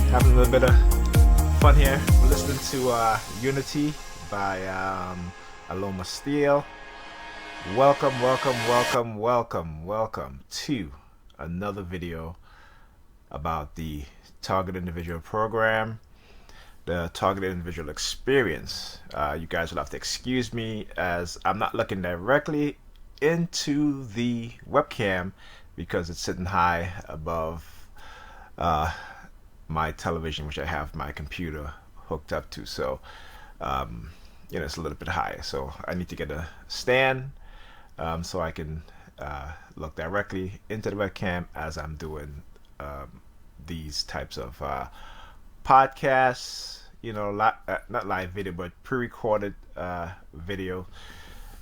Having a little bit of fun here. We're listening to Unity by Aloma Steele. Welcome to another video about the Target Individual Program, the Target Individual Experience. You guys will have to excuse me as I'm not looking directly into the webcam because it's sitting high above my television, which I have my computer hooked up to. So it's a little bit higher, so I need to get a stand so I can look directly into the webcam as I'm doing these types of podcasts, not live video but pre-recorded video.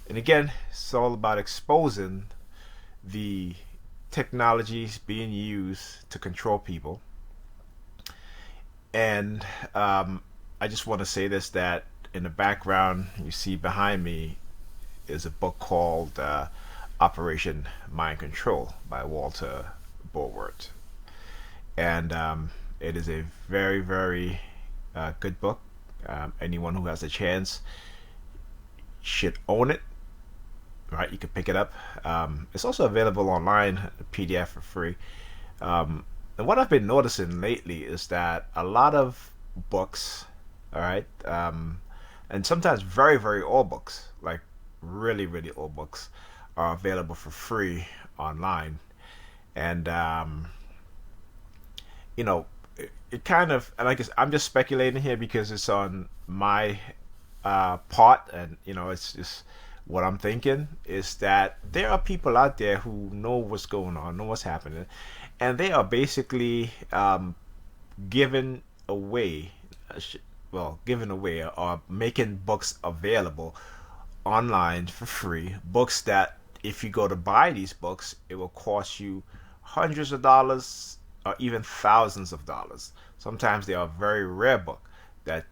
And again, it's all about exposing the technologies being used to control people. And I just want to say this, that in the background you see behind me is a book called Operation Mind Control by Walter Bulworth. And it is a very, very good book. Anyone who has a chance should own it. Right, you can pick it up. It's also available online, PDF for free. And what I've been noticing lately is that a lot of books, all right, and sometimes very, very old books, like really, really old books, are available for free online. And it kind of, and I guess I'm just speculating here because it's on my part, and it's just what I'm thinking is that there are people out there who know what's going on, know what's happening, and they are basically giving away or making books available online for free. Books that if you go to buy these books, it will cost you hundreds of dollars or even thousands of dollars. Sometimes they are a very rare book that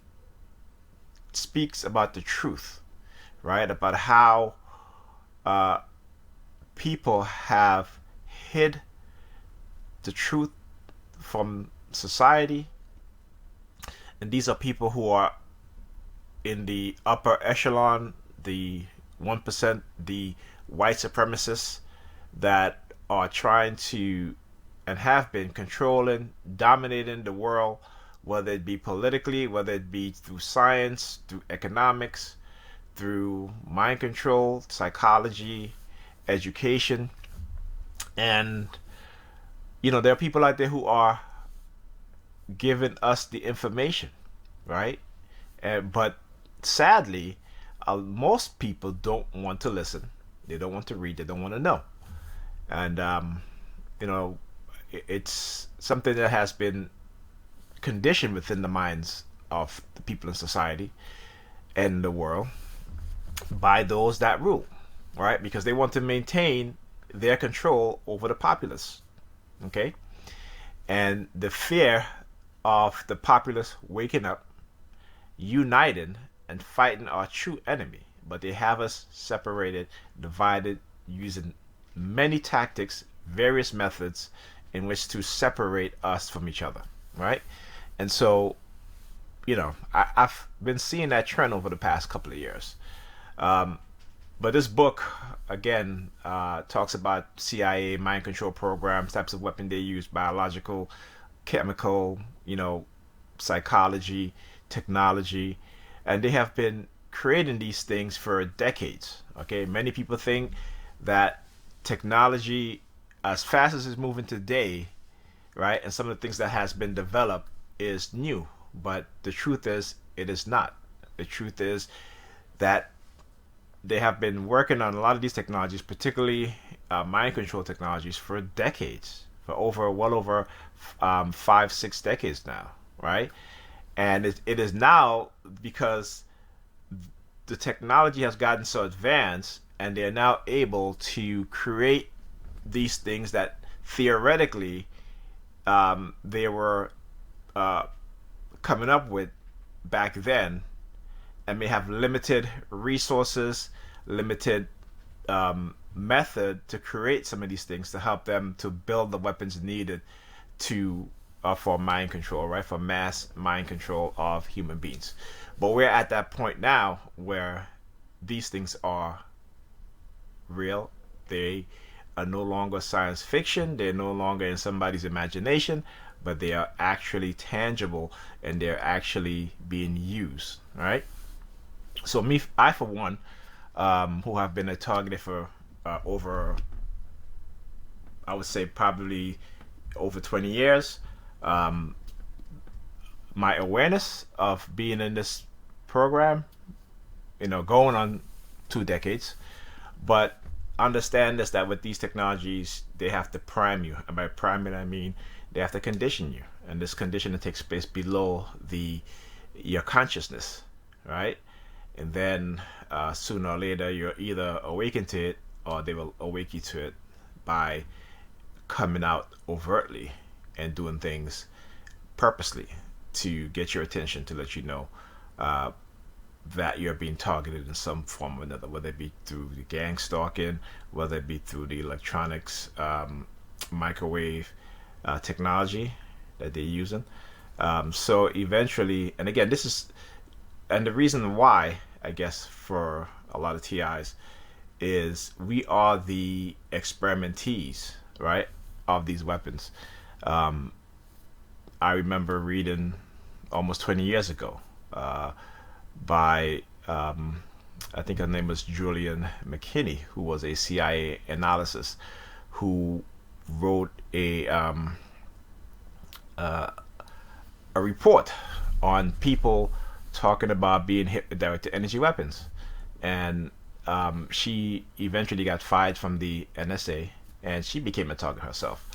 speaks about the truth, right? About how people have hid the truth from society. And these are people who are in the upper echelon, the 1%, the white supremacists that are trying to and have been controlling, dominating the world, whether it be politically, whether it be through science, through economics, through mind control, psychology, education. And there are people out there who are giving us the information, right? But sadly, most people don't want to listen. They don't want to read. They don't want to know. And it's something that has been conditioned within the minds of the people in society and the world by those that rule, right? Because they want to maintain their control over the populace, okay? And the fear of the populace waking up, uniting, and fighting our true enemy. But they have us separated, divided, using many tactics, various methods in which to separate us from each other, right? And so, I've been seeing that trend over the past couple of years. But this book, again, talks about CIA mind control programs, types of weapon they use, biological, chemical, psychology, technology, and they have been creating these things for decades. Okay, many people think that technology, as fast as it's moving today, right, and some of the things that has been developed is new, but the truth is it is not. The truth is that they have been working on a lot of these technologies, particularly mind control technologies, for decades, for well over 5-6 decades now, right? And it is now because the technology has gotten so advanced, and they are now able to create these things that theoretically they were coming up with back then, and may have limited resources, limited method to create some of these things to help them to build the weapons needed to for mind control, right? For mass mind control of human beings. But we're at that point now where these things are real. They are no longer science fiction. They're no longer in somebody's imagination, but they are actually tangible and they're actually being used, right? So I for one, who have been a target for over, I would say probably over 20 years, my awareness of being in this program, going on 2 decades, but understand this, that with these technologies, they have to prime you. And by priming, I mean they have to condition you. And this conditioning takes place below your consciousness, right? And then sooner or later, you're either awakened to it or they will awake you to it by coming out overtly and doing things purposely to get your attention, to let you know that you're being targeted in some form or another, whether it be through the gang stalking, whether it be through the electronics, microwave technology that they're using. So eventually, and again, and the reason why, I guess, for a lot of TIs is we are the experimentees, right, of these weapons. I remember reading almost 20 years ago by, I think her name was Julian McKinney, who was a CIA analyst who wrote a report on people talking about being hit with directed energy weapons. And she eventually got fired from the NSA and she became a target herself.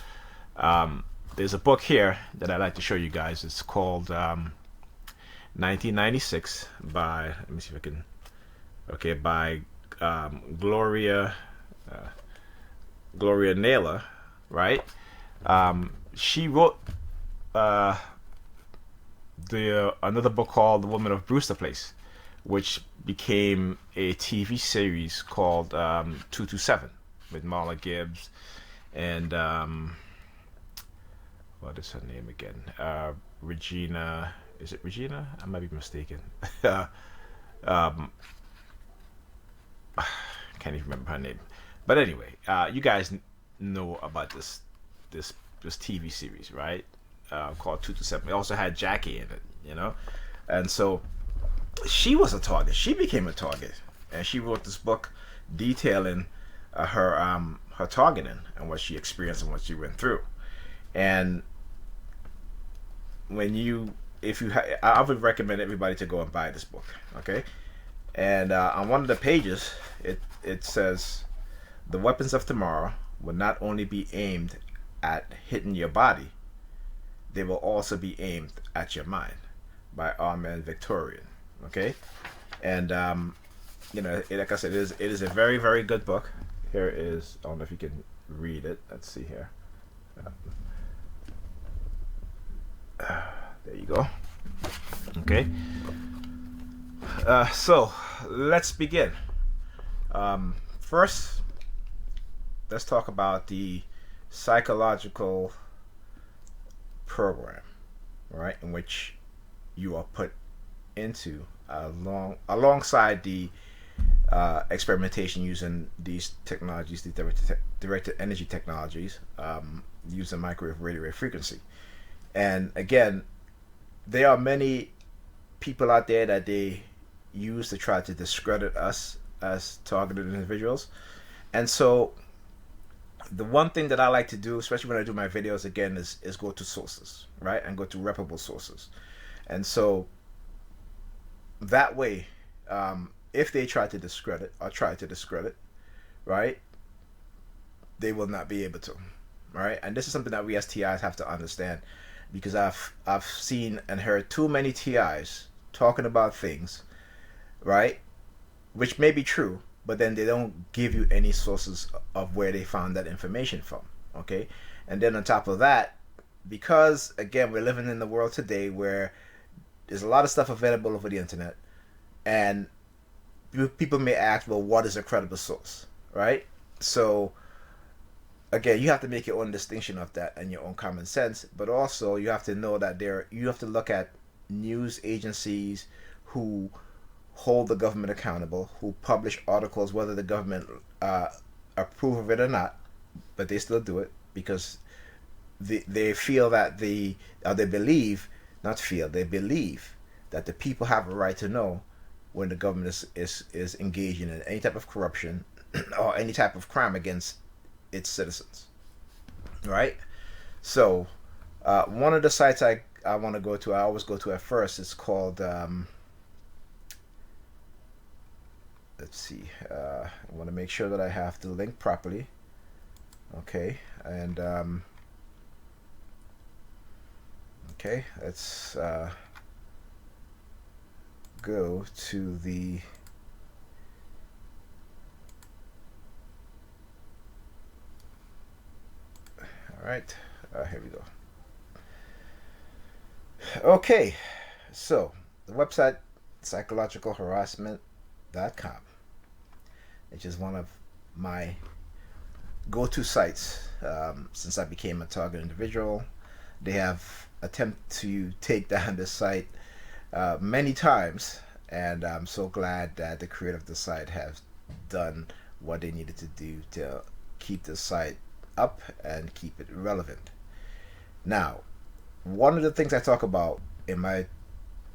There's a book here that I'd like to show you guys. It's called 1996 by, let me see if I can, okay, by Gloria Naylor, right? She wrote another book called The Woman of Brewster Place, which became a TV series called 227 with Marla Gibbs and what is her name again? Regina. Is it Regina? I might be mistaken. Can't even remember her name. But anyway, you guys know about this TV series, right? Called 227. It also had Jackie in it, and so she was a target. She became a target, and she wrote this book detailing her targeting and what she experienced and what she went through. And I would recommend everybody to go and buy this book, okay? And on one of the pages, it says, "The weapons of tomorrow will not only be aimed at hitting your body, they will also be aimed at your mind," by Armand Victorian, okay? And like I said, it is a very, very good book. Here is, I don't know if you can read it. Let's see here. There you go. Okay. So let's begin. First, let's talk about the psychological program, right, in which you are put into alongside the experimentation using these technologies, the directed energy technologies, using microwave radio wave frequency. And again, there are many people out there that they use to try to discredit us as targeted individuals. And so the one thing that I like to do, especially when I do my videos, again, is go to sources, right? And go to reputable sources. And so that way, if they try to discredit, right, they will not be able to, right? And this is something that we as TIs have to understand, because I've seen and heard too many TIs talking about things, right, which may be true, but then they don't give you any sources of where they found that information from, okay? And then on top of that, because again, we're living in the world today where there's a lot of stuff available over the internet, and people may ask, well, what is a credible source, right? So again, you have to make your own distinction of that and your own common sense, but also you have to know that you have to look at news agencies who hold the government accountable, who publish articles whether the government approve of it or not, but they still do it because they feel that they believe, not feel, they believe that the people have a right to know when the government is engaging in any type of corruption or any type of crime against its citizens, right? So, one of the sites I want to go to, I always go to at first, it's called, let's see, I want to make sure that I have the link properly. Okay, and okay, let's go to the all right, here we go. Okay, so the website psychologicalharassment.com, which is one of my go-to sites since I became a target individual. They have attempted to take down this site many times, and I'm so glad that the creator of the site has done what they needed to do to keep the site up and keep it relevant. Now, one of the things I talk about in my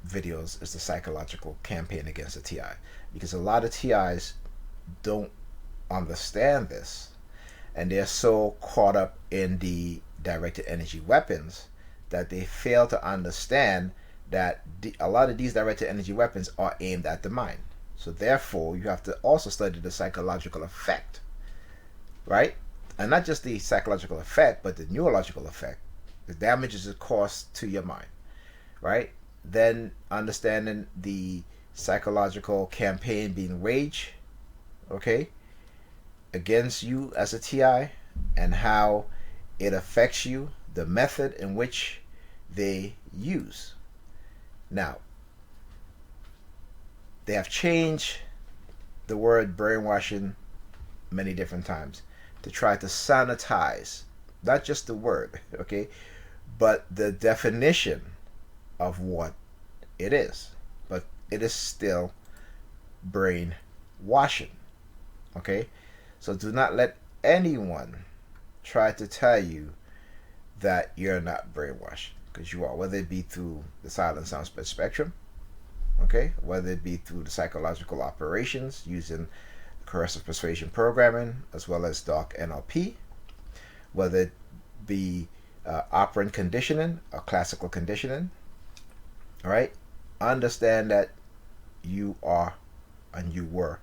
videos is the psychological campaign against the TI, because a lot of TIs don't understand this, and they're so caught up in the directed energy weapons that they fail to understand that a lot of these directed energy weapons are aimed at the mind. So therefore, you have to also study the psychological effect, right? And not just the psychological effect, but the neurological effect, the damages it causes to your mind, right? Then understanding the psychological campaign being waged, okay, against you as a TI, and how it affects you, the method in which they use. Now, they have changed the word brainwashing many different times to try to sanitize not just the word, okay, but the definition of what it is. But it is still brainwashing, okay? So do not let anyone try to tell you that you're not brainwashed, because you are, whether it be through the silent sound spectrum, okay, whether it be through the psychological operations using coercive persuasion programming as well as dark NLP, whether it be operant conditioning or classical conditioning. All right, understand that you are and you were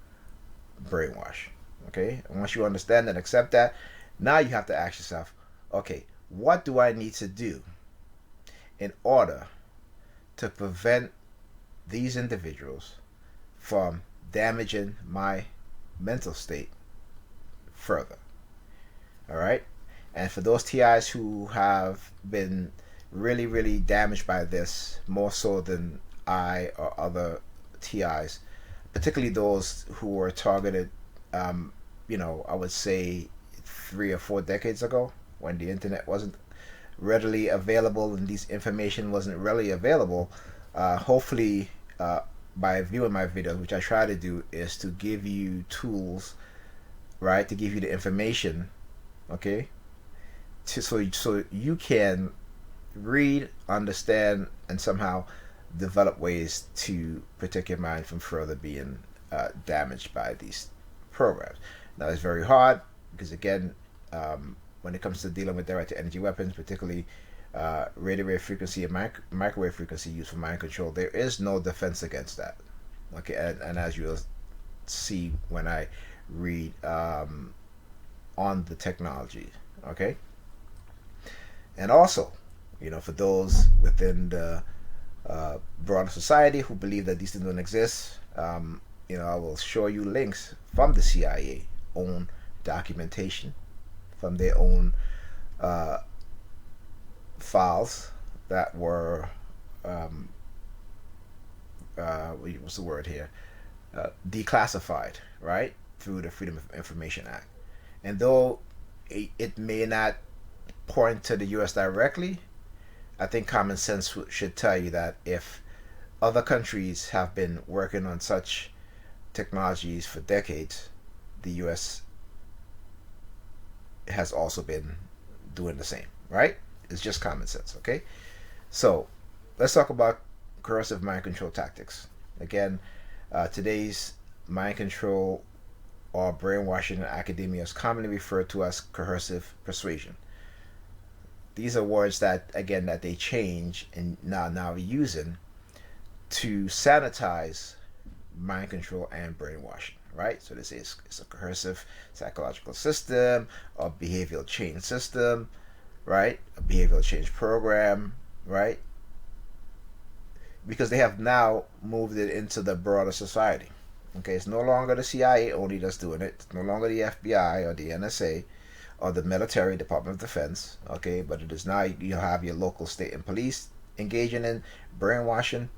brainwashed. Okay, and once you understand and accept that, now you have to ask yourself, okay, what do I need to do in order to prevent these individuals from damaging my mental state further? All right, and for those TIs who have been really, really damaged by this, more so than I or other TIs, particularly those who were targeted, I would say 3 or 4 decades ago, when the internet wasn't readily available and this information wasn't really available. Hopefully, by viewing my videos, which I try to do, is to give you tools, right, to give you the information, okay, so you can read, understand, and somehow develop ways to protect your mind from further being damaged by these programs. Now, it's very hard because, again, when it comes to dealing with directed energy weapons, particularly radio wave frequency and microwave frequency used for mind control, there is no defense against that. Okay, and as you'll see when I read on the technology, okay, and also, for those within the broader society who believe that these things don't exist, I will show you links from the CIA own documentation, from their own files that were what's the word here, declassified, right, through the Freedom of Information Act. And though it may not point to the U.S. directly. I think common sense should tell you that if other countries have been working on such technologies for decades, the U.S. has also been doing the same, right? It's just common sense, okay? So let's talk about coercive mind control tactics. Again, today's mind control or brainwashing in academia is commonly referred to as coercive persuasion. These are words that, again, that they change and now using to sanitize mind control and brainwashing, right? So this is it's a coercive psychological system, a behavioral change system, right? A behavioral change program, right? Because they have now moved it into the broader society. Okay, it's no longer the CIA only that's doing it. It's no longer the FBI or the NSA or the military, Department of Defense. Okay, but it is now you have your local state and police engaging in brainwashing,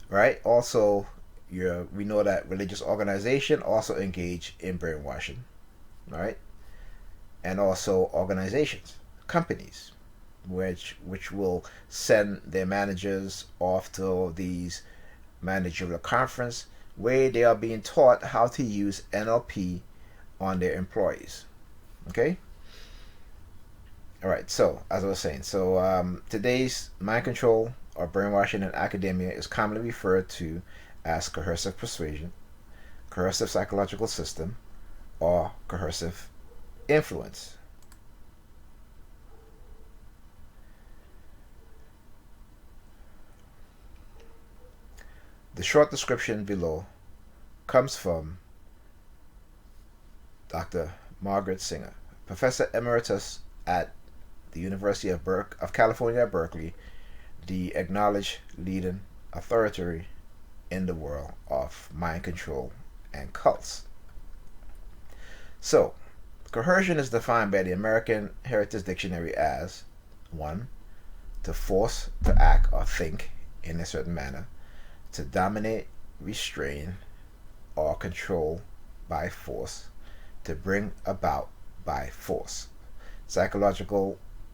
right? Also, we know that religious organization also engage in brainwashing, right? And also organizations, companies, which will send their managers off to these managerial conference where they are being taught how to use NLP on their employees. Okay? All right, so as I was saying, today's mind control or brainwashing in academia is commonly referred to as coercive persuasion, coercive psychological system, or coercive influence. The short description below comes from Dr. Margaret Singer, Professor Emeritus at the University of California at Berkeley, the acknowledged leading authority in the world of mind control and cults. So, coercion is defined by the American Heritage Dictionary as 1. To force to act or think in a certain manner, to dominate, restrain, or control by force, to bring about by force.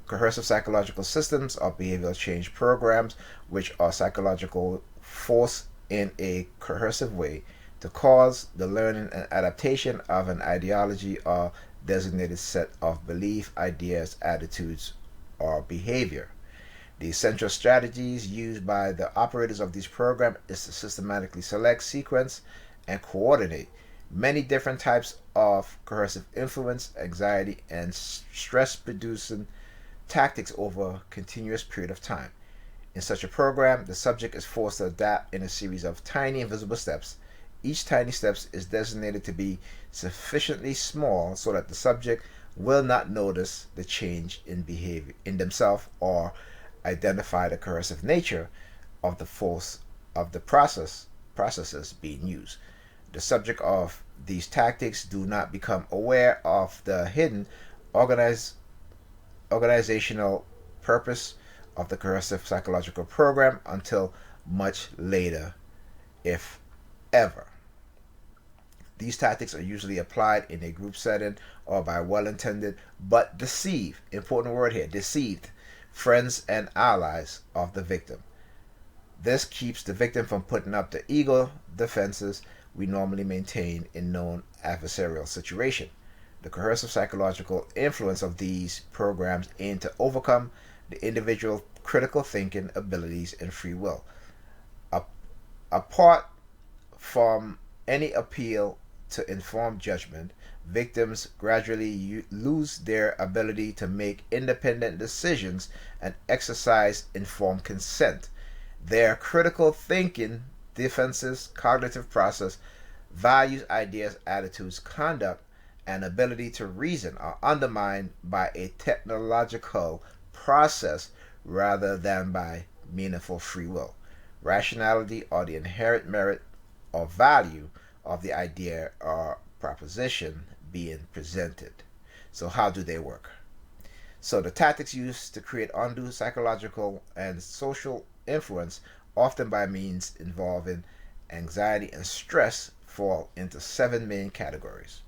Coercive psychological systems are behavioral change programs which are psychological force in a coercive way to cause the learning and adaptation of an ideology or designated set of belief, ideas, attitudes, or behavior. The essential strategies used by the operators of these programs is to systematically select, sequence, and coordinate many different types of coercive influence, anxiety, and stress-producing tactics over a continuous period of time. In such a program, the subject is forced to adapt in a series of tiny invisible steps. Each tiny step is designated to be sufficiently small so that the subject will not notice the change in behavior in themselves or identify the coercive nature of the force of the processes being used. The subject of these tactics do not become aware of the hidden organizational purpose of the coercive psychological program until much later, if ever. These tactics are usually applied in a group setting or by well-intended but deceived, important word here, deceived, friends and allies of the victim. This keeps the victim from putting up the ego defenses we normally maintain in known adversarial situation. The coercive psychological influence of these programs aim to overcome the individual critical thinking abilities and free will. Apart from any appeal to informed judgment, victims gradually lose their ability to make independent decisions and exercise informed consent. Their critical thinking, defenses, cognitive process, values, ideas, attitudes, conduct, and ability to reason are undermined by a technological process rather than by meaningful free will, rationality, or the inherent merit or value of the idea or proposition being presented. So how do they work? So the tactics used to create undue psychological and social influence, often by means involving anxiety and stress, fall into 7 main categories.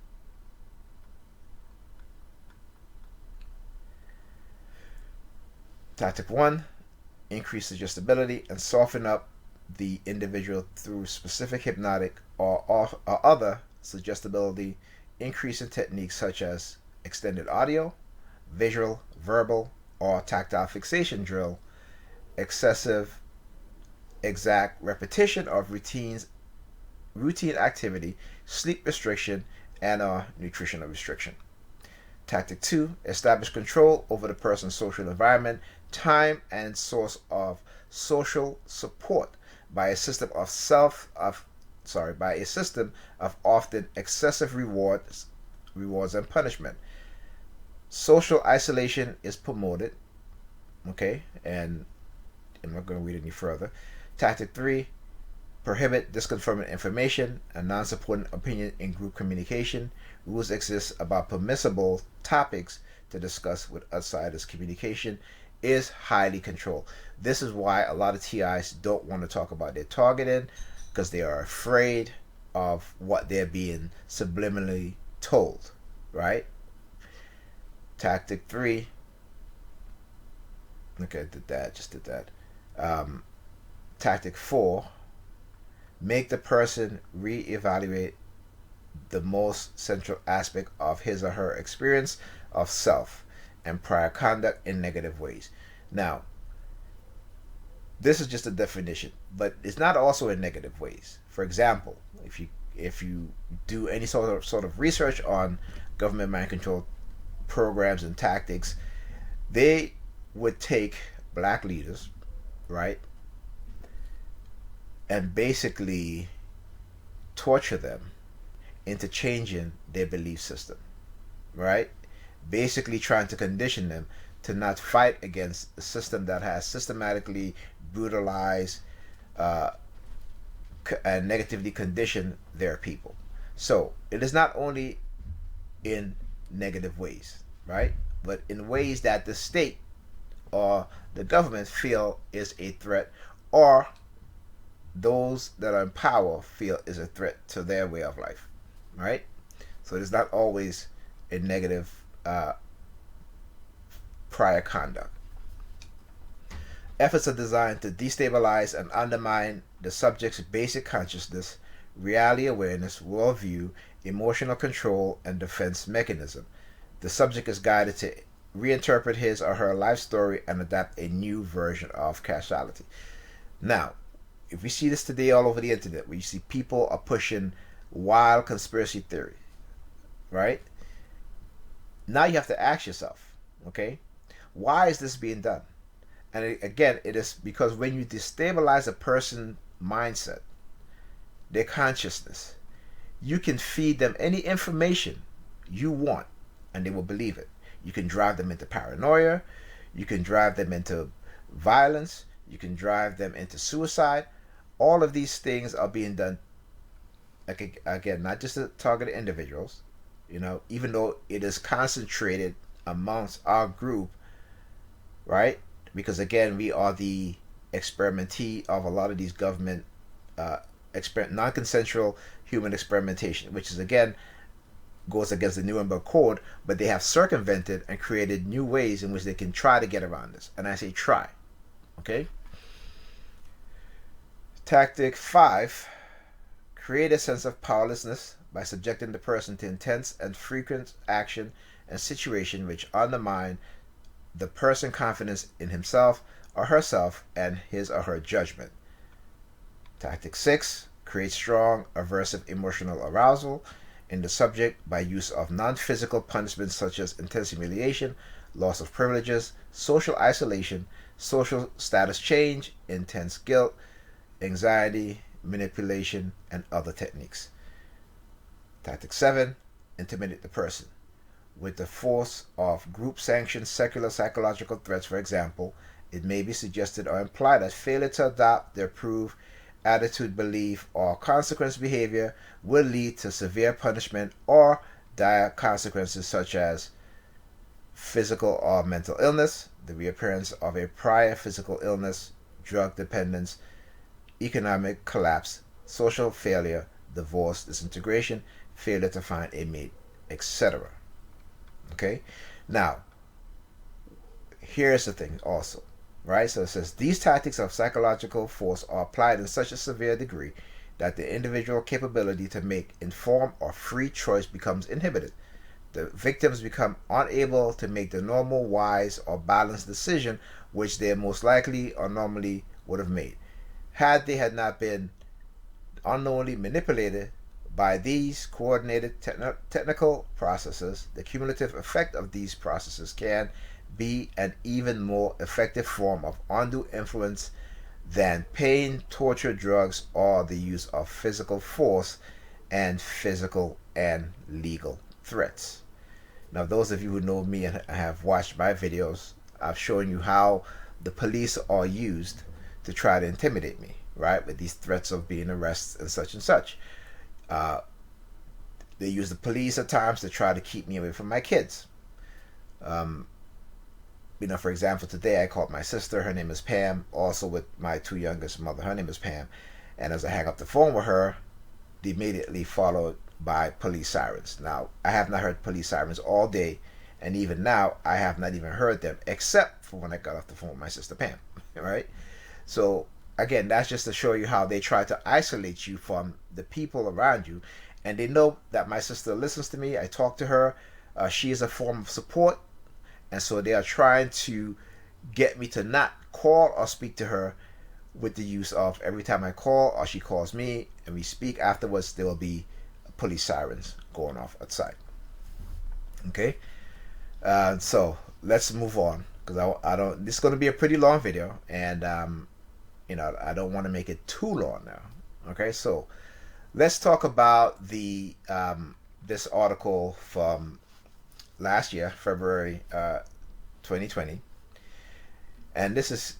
Tactic 1, increase suggestibility and soften up the individual through specific hypnotic or other suggestibility increasing techniques such as extended audio, visual, verbal, or tactile fixation drill, excessive exact repetition of routine activity, sleep restriction, and nutritional restriction. Tactic 2, establish control over the person's social environment, time, and source of social support by a system of often excessive rewards and punishment. Social isolation is promoted. Okay, and I'm not going to read any further. Tactic 3, prohibit disconfirming information and non-supporting opinion in group communication. Rules exist about permissible topics to discuss with outsiders. Communication is highly controlled. This is why a lot of TIs don't want to talk about their targeting, because they are afraid of what they're being subliminally told, right? Tactic 3. Okay, did that. Tactic 4, make the person re-evaluate the most central aspect of his or her experience of self and prior conduct in negative ways. Now, this is just a definition, but it's not also in negative ways. For example, if you do any sort of research on government mind control programs and tactics, they would take black leaders, right, and basically torture them into changing their belief system, right? Basically trying to condition them to not fight against a system that has systematically brutalized and negatively conditioned their people. So it is not only in negative ways, right, but in ways that the state or the government feel is a threat, or those that are in power feel is a threat to their way of life, right? So it's not always a negative prior conduct. Efforts are designed to destabilize and undermine the subject's basic consciousness, reality awareness, worldview, emotional control, and defense mechanism. The subject is guided to reinterpret his or her life story and adapt a new version of causality. Now, if we see this today all over the internet, where you see people are pushing wild conspiracy theory, right? Now you have to ask yourself, okay, why is this being done? And again, it is because when you destabilize a person's mindset, their consciousness, you can feed them any information you want and they will believe it. You can drive them into paranoia, you can drive them into violence, you can drive them into suicide. All of these things are being done, again, not just to target individuals, even though it is concentrated amongst our group, right? Because again, we are the experimentee of a lot of these government non-consensual human experimentation, which is again goes against the Nuremberg Code, but they have circumvented and created new ways in which they can try to get around this. And I say try, okay? Tactic 5, create a sense of powerlessness by subjecting the person to intense and frequent action and situation which undermine the person's confidence in himself or herself and his or her judgment. Tactic 6, create strong aversive emotional arousal in the subject by use of non-physical punishments such as intense humiliation, loss of privileges, social isolation, social status change, intense guilt, anxiety, manipulation, and other techniques. Tactic 7, intimidate the person. With the force of group-sanctioned secular psychological threats, for example, it may be suggested or implied that failure to adopt the approved attitude, belief, or consequence behavior will lead to severe punishment or dire consequences such as physical or mental illness, the reappearance of a prior physical illness, drug dependence, economic collapse, social failure, divorce, disintegration, failure to find a mate, etc. Okay? Now, here's the thing also. right? So it says these tactics of psychological force are applied in such a severe degree that the individual capability to make informed or free choice becomes inhibited. The victims become unable to make the normal, wise, or balanced decision which they most likely or normally would have made had they had not been unknowingly manipulated by these coordinated technical processes. The cumulative effect of these processes can be an even more effective form of undue influence than pain, torture, drugs, or the use of physical force and physical and legal threats. Now, those of you who know me and have watched my videos, I've shown you how the police are used to try to intimidate me, right? With these threats of being arrested and such and such. They use the police at times to try to keep me away from my kids. For example, today I called my sister. Her name is Pam. Also with my two youngest mother. Her name is Pam. And as I hang up the phone with her, immediately followed by police sirens. Now, I have not heard police sirens all day, and even now, I have not even heard them, except for when I got off the phone with my sister Pam, right? So, again, that's just to show you how they try to isolate you from the people around you, and they know that my sister listens to me. I talk to her. She is a form of support, and so they are trying to get me to not call or speak to her with the use of every time I call or she calls me and we speak afterwards, there will be police sirens going off outside. Okay, so let's move on because I don't. This is going to be a pretty long video, and I don't want to make it too long now. Okay, so let's talk about the this article from last year, February 2020, and this is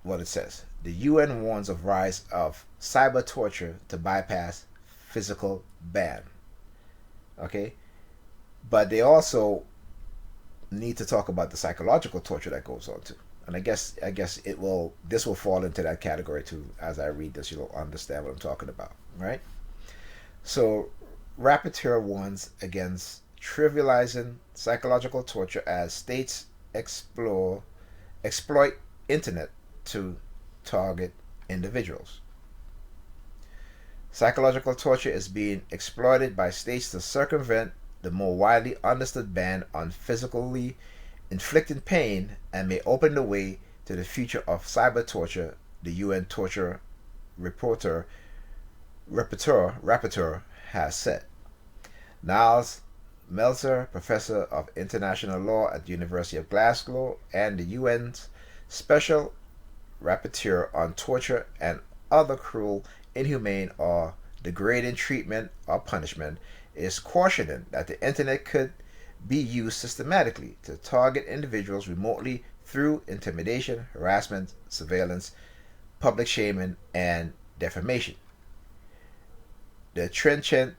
what it says. The UN warns of rise of cyber torture to bypass physical ban. Okay, but they also need to talk about the psychological torture that goes on too. And I guess this will fall into that category too. As I read this, you'll understand what I'm talking about, right? So, Rapporteur warns against trivializing psychological torture as states exploit internet to target individuals. Psychological torture is being exploited by states to circumvent the more widely understood ban on physically inflicting pain and may open the way to the future of cyber torture, the UN torture rapporteur has said. Niles Melzer, professor of international law at the University of Glasgow and the UN's special rapporteur on torture and other cruel, inhumane, or degrading treatment or punishment, is cautioning that the internet could be used systematically to target individuals remotely through intimidation, harassment, surveillance, public shaming, and defamation. The trenchant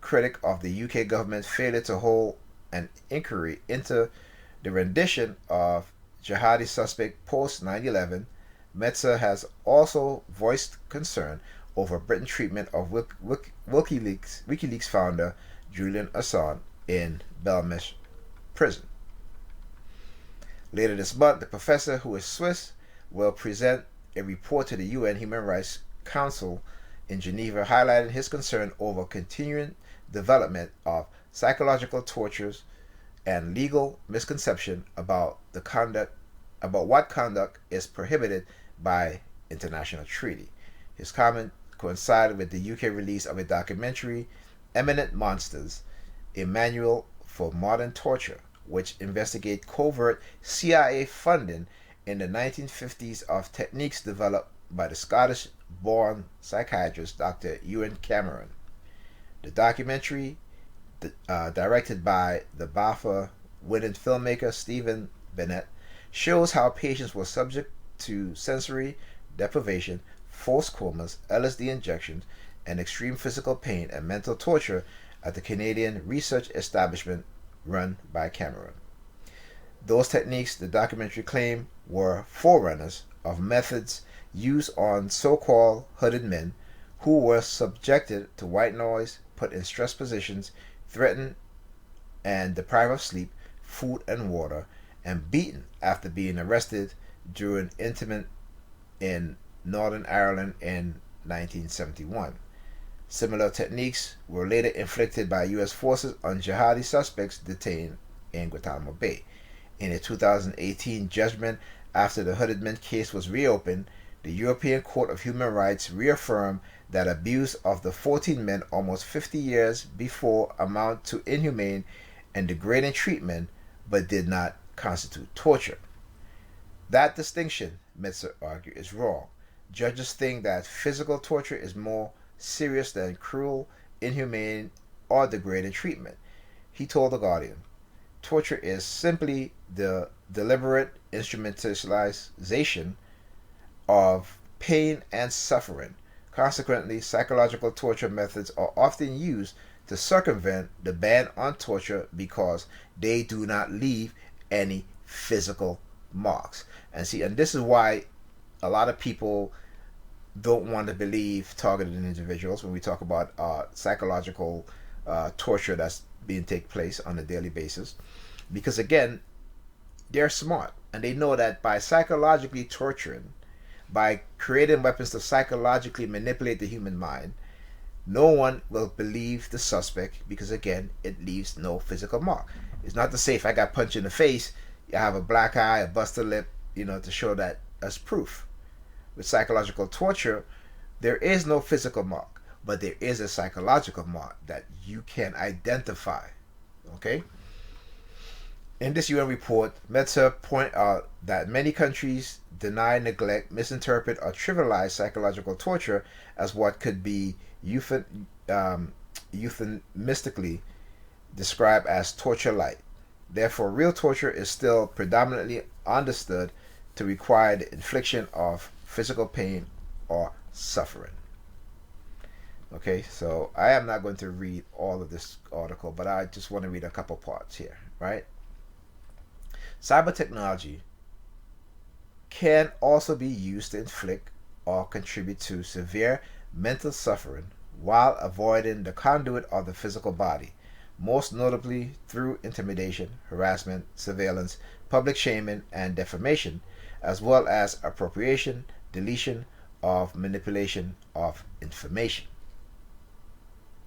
critic of the UK government failure to hold an inquiry into the rendition of jihadi suspect post 9/11, Metzer has also voiced concern over Britain's treatment of WikiLeaks founder Julian Assange in Belmarsh prison. Later this month, the professor, who is Swiss, will present a report to the UN Human Rights Council in Geneva, highlighting his concern over continuing development of psychological tortures and legal misconception about what conduct is prohibited by international treaty. His comment coincided with the UK release of a documentary, Eminent Monsters, a manual for modern torture, which investigates covert CIA funding in the 1950s of techniques developed by the Scottish-born psychiatrist Dr. Ewan Cameron. The documentary, directed by the BAFTA-winning filmmaker Stephen Bennett, shows how patients were subject to sensory deprivation, forced comas, LSD injections, and extreme physical pain and mental torture at the Canadian research establishment run by Cameron. Those techniques, the documentary claimed, were forerunners of methods used on so-called hooded men who were subjected to white noise, put in stress positions, threatened and deprived of sleep, food, and water, and beaten after being arrested during internment in Northern Ireland in 1971. Similar techniques were later inflicted by U.S. forces on jihadi suspects detained in Guantanamo Bay. In a 2018 judgment, after the Hoodedman case was reopened, the European Court of Human Rights reaffirmed that abuse of the 14 men almost 50 years before amounted to inhumane and degrading treatment, but did not constitute torture. That distinction, Metzer argued, is wrong. Judges think that physical torture is more serious than cruel, inhumane, or degrading treatment. He told The Guardian, torture is simply the deliberate instrumentalization of pain and suffering. Consequently, psychological torture methods are often used to circumvent the ban on torture because they do not leave any physical marks. And this is why a lot of people don't want to believe targeted individuals when we talk about psychological torture that's being take place on a daily basis, because again, they're smart and they know that by psychologically torturing, by creating weapons to psychologically manipulate the human mind, no one will believe the suspect because again, it leaves no physical mark. It's not to say if I got punched in the face, I have a black eye, a busted lip, to show that as proof. With psychological torture, there is no physical mark, but there is a psychological mark that you can identify. Okay? In this UN report, Metzer point out that many countries deny, neglect, misinterpret, or trivialize psychological torture as what could be euphemistically described as torture light. Therefore, real torture is still predominantly understood to require the infliction of physical pain or suffering. Okay, so I am not going to read all of this article, but I just want to read a couple parts here, right? Cyber technology can also be used to inflict or contribute to severe mental suffering while avoiding the conduit of the physical body, most notably through intimidation, harassment, surveillance, public shaming, and defamation, as well as appropriation, deletion, of manipulation of information.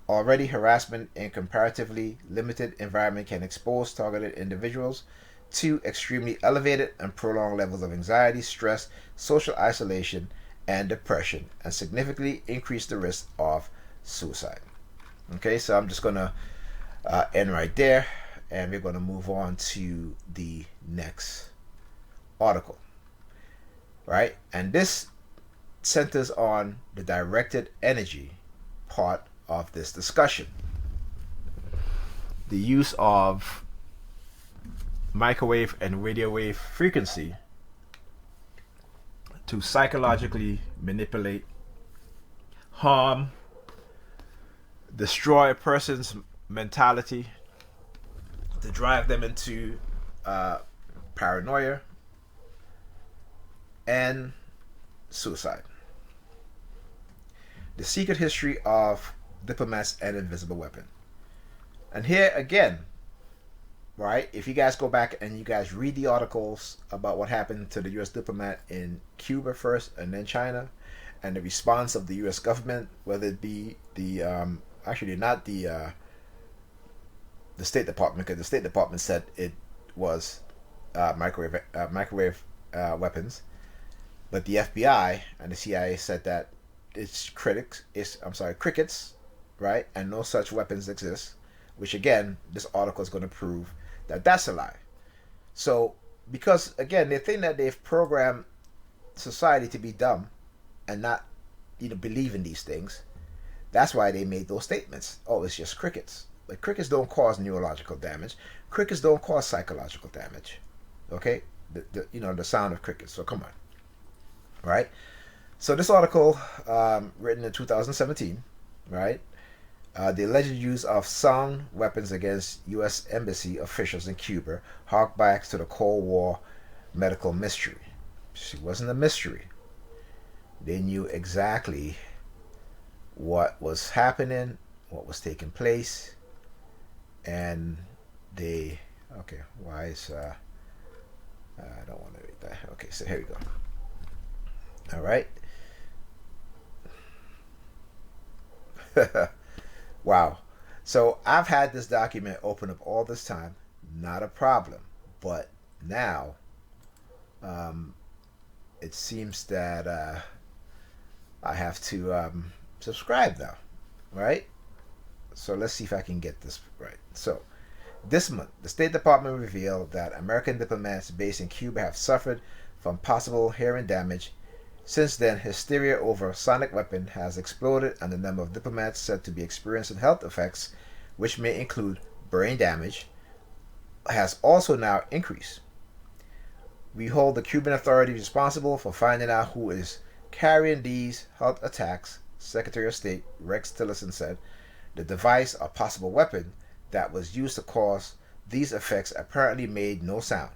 Already, harassment in comparatively limited environment can expose targeted individuals to extremely elevated and prolonged levels of anxiety, stress, social isolation, and depression, and significantly increase the risk of suicide. Okay, so I'm just going to end right there, and we're going to move on to the next article. Right? And this centers on the directed energy part of this discussion. The use of microwave and radio wave frequency to psychologically manipulate, harm, destroy a person's mentality, to drive them into paranoia and suicide. The secret history of diplomats and invisible weapon. And here again, right, if you guys go back and you guys read the articles about what happened to the U.S. diplomat in Cuba first and then China, and the response of the U.S. government, whether it be the actually not the State Department, because the State Department said it was microwave weapons, but the FBI and the CIA said that it's crickets, right, and no such weapons exist. Which again, this article is going to prove that that's a lie. So, because again, they think that they've programmed society to be dumb and not, believe in these things. That's why they made those statements. Oh, it's just crickets. Like, crickets don't cause neurological damage. Crickets don't cause psychological damage. Okay, the sound of crickets. So come on, right? So this article, written in 2017, right? The alleged use of sound weapons against U.S. embassy officials in Cuba hark back to the Cold War medical mystery. It wasn't a mystery. They knew exactly what was happening, what was taking place, and why is I don't want to read that. Okay, so here we go. All right. Wow. So I've had this document open up all this time, not a problem. But now, um, it seems that I have to subscribe now, right? So let's see if I can get this right. So this month, the State Department revealed that American diplomats based in Cuba have suffered from possible hearing damage. Since then, hysteria over a sonic weapon has exploded, and the number of diplomats said to be experiencing health effects, which may include brain damage, has also now increased. We hold the Cuban authorities responsible for finding out who is carrying these health attacks, Secretary of State Rex Tillerson said. The device or possible weapon that was used to cause these effects apparently made no sound.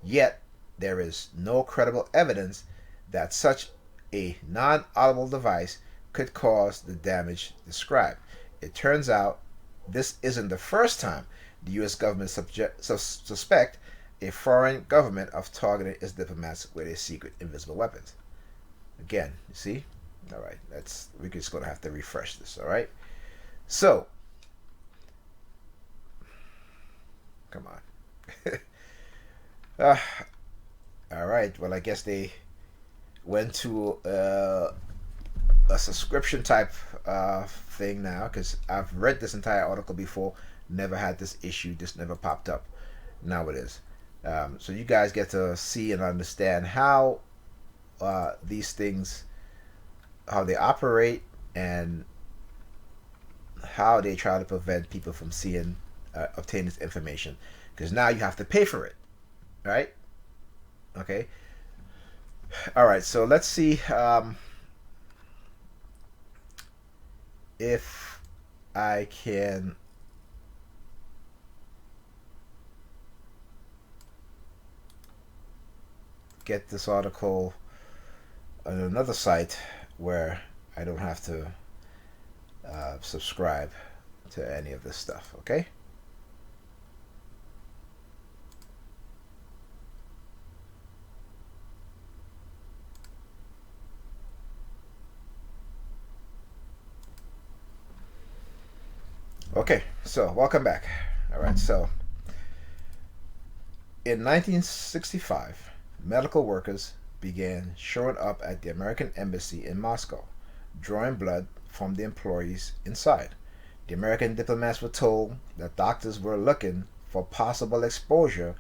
Yet, there is no credible evidence that such a non-audible device could cause the damage described. It turns out this isn't the first time the U.S. government suspect a foreign government of targeting its diplomats with a secret invisible weapons. Again, you see? All right, we're just going to have to refresh this, all right? So, come on. All right, well, I guess they went to a subscription type thing now, because I've read this entire article before, never had this issue, this never popped up. Now it is. So you guys get to see and understand how these things, how they operate, and how they try to prevent people from seeing, obtaining this information. Because now you have to pay for it, right? Okay. All right. So let's see if I can get this article on another site where I don't have to subscribe to any of this stuff, okay? Okay, so welcome back. All right, so in 1965, medical workers began showing up at the American embassy in Moscow, drawing blood from the employees inside. The American diplomats were told that doctors were looking for possible exposure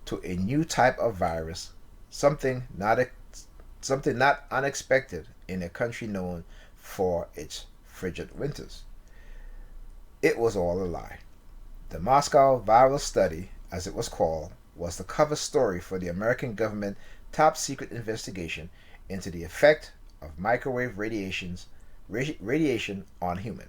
to a new type of virus, something not unexpected in a country known for its frigid winters. It was all a lie. The Moscow Viral Study, as it was called, was the cover story for the American government top secret investigation into the effect of microwave radiation on humans.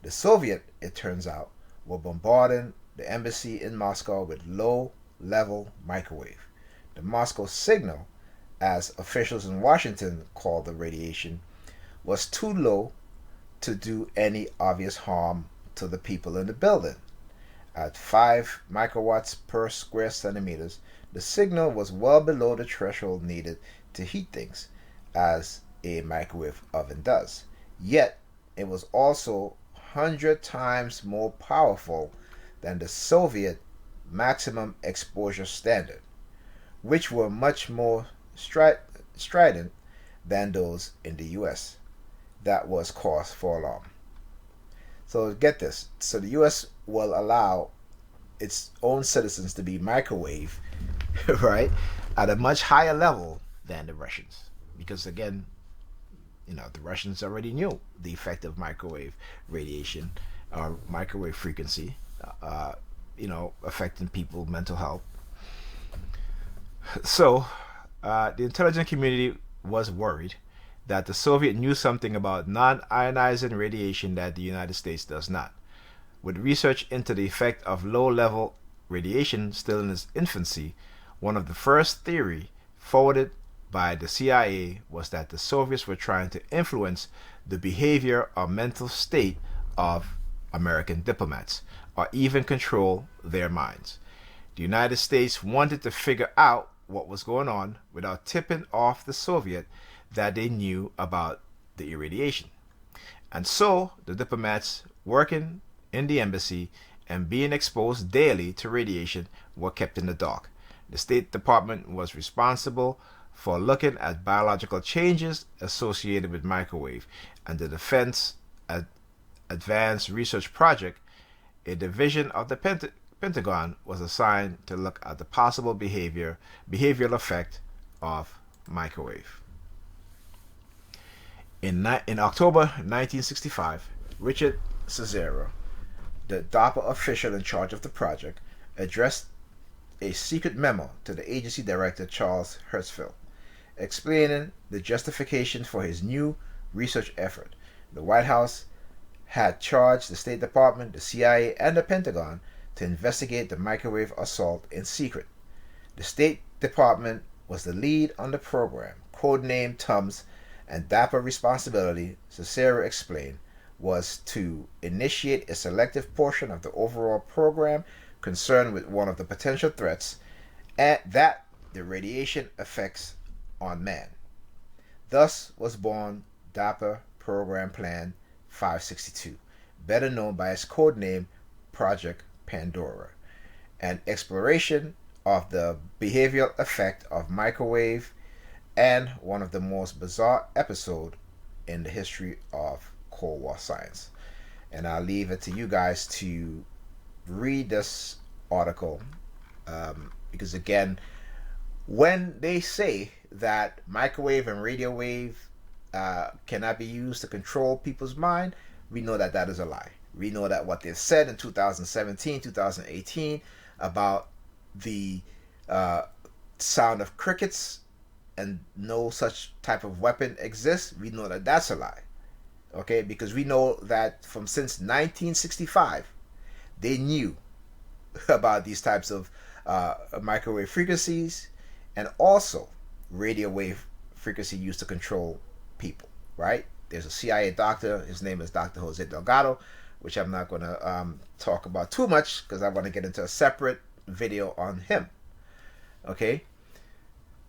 The Soviets, it turns out, were bombarding the embassy in Moscow with low-level microwave. The Moscow signal, as officials in Washington called the radiation, was too low to do any obvious harm to the people in the building. At 5 microwatts per square centimeters, the signal was well below the threshold needed to heat things, as a microwave oven does. Yet, it was also 100 times more powerful than the Soviet maximum exposure standard, which were much more strident than those in the US. That was cause for alarm. So get this. So the U.S. will allow its own citizens to be microwaved, right, at a much higher level than the Russians. Because again, the Russians already knew the effect of microwave radiation or microwave frequency, affecting people's mental health. So the intelligence community was worried that the Soviet knew something about non-ionizing radiation that the United States does not. With research into the effect of low-level radiation still in its infancy, one of the first theory forwarded by the CIA was that the Soviets were trying to influence the behavior or mental state of American diplomats, or even control their minds. The United States wanted to figure out what was going on without tipping off the Soviet that they knew about the irradiation. And so the diplomats working in the embassy and being exposed daily to radiation were kept in the dark. The State Department was responsible for looking at biological changes associated with microwave, and the Defense Advanced Research Project, a division of the Pentagon, was assigned to look at the possible behavioral effect of microwave. In October 1965, Richard Cesaro, the DARPA official in charge of the project, addressed a secret memo to the agency director Charles Hertzfeld, explaining the justification for his new research effort. The White House had charged the State Department, the CIA, and the Pentagon to investigate the microwave assault in secret. The State Department was the lead on the program, codenamed TUMS, and DARPA responsibility, Cesaro explained, was to initiate a selective portion of the overall program concerned with one of the potential threats, and that the radiation effects on man. Thus was born DARPA Program Plan 562, better known by its code name Project Pandora, an exploration of the behavioral effect of microwave and one of the most bizarre episodes in the history of Cold War science. And I'll leave it to you guys to read this article, because again, when they say that microwave and radio wave cannot be used to control people's mind, we know that that is a lie. We know that what they've said in 2017, 2018 about the sound of crickets and no such type of weapon exists, we know that that's a lie. Okay, because we know that since 1965, they knew about these types of microwave frequencies and also radio wave frequency used to control people, right? There's a CIA doctor, his name is Dr. Jose Delgado, which I'm not going to talk about too much because I want to get into a separate video on him. Okay?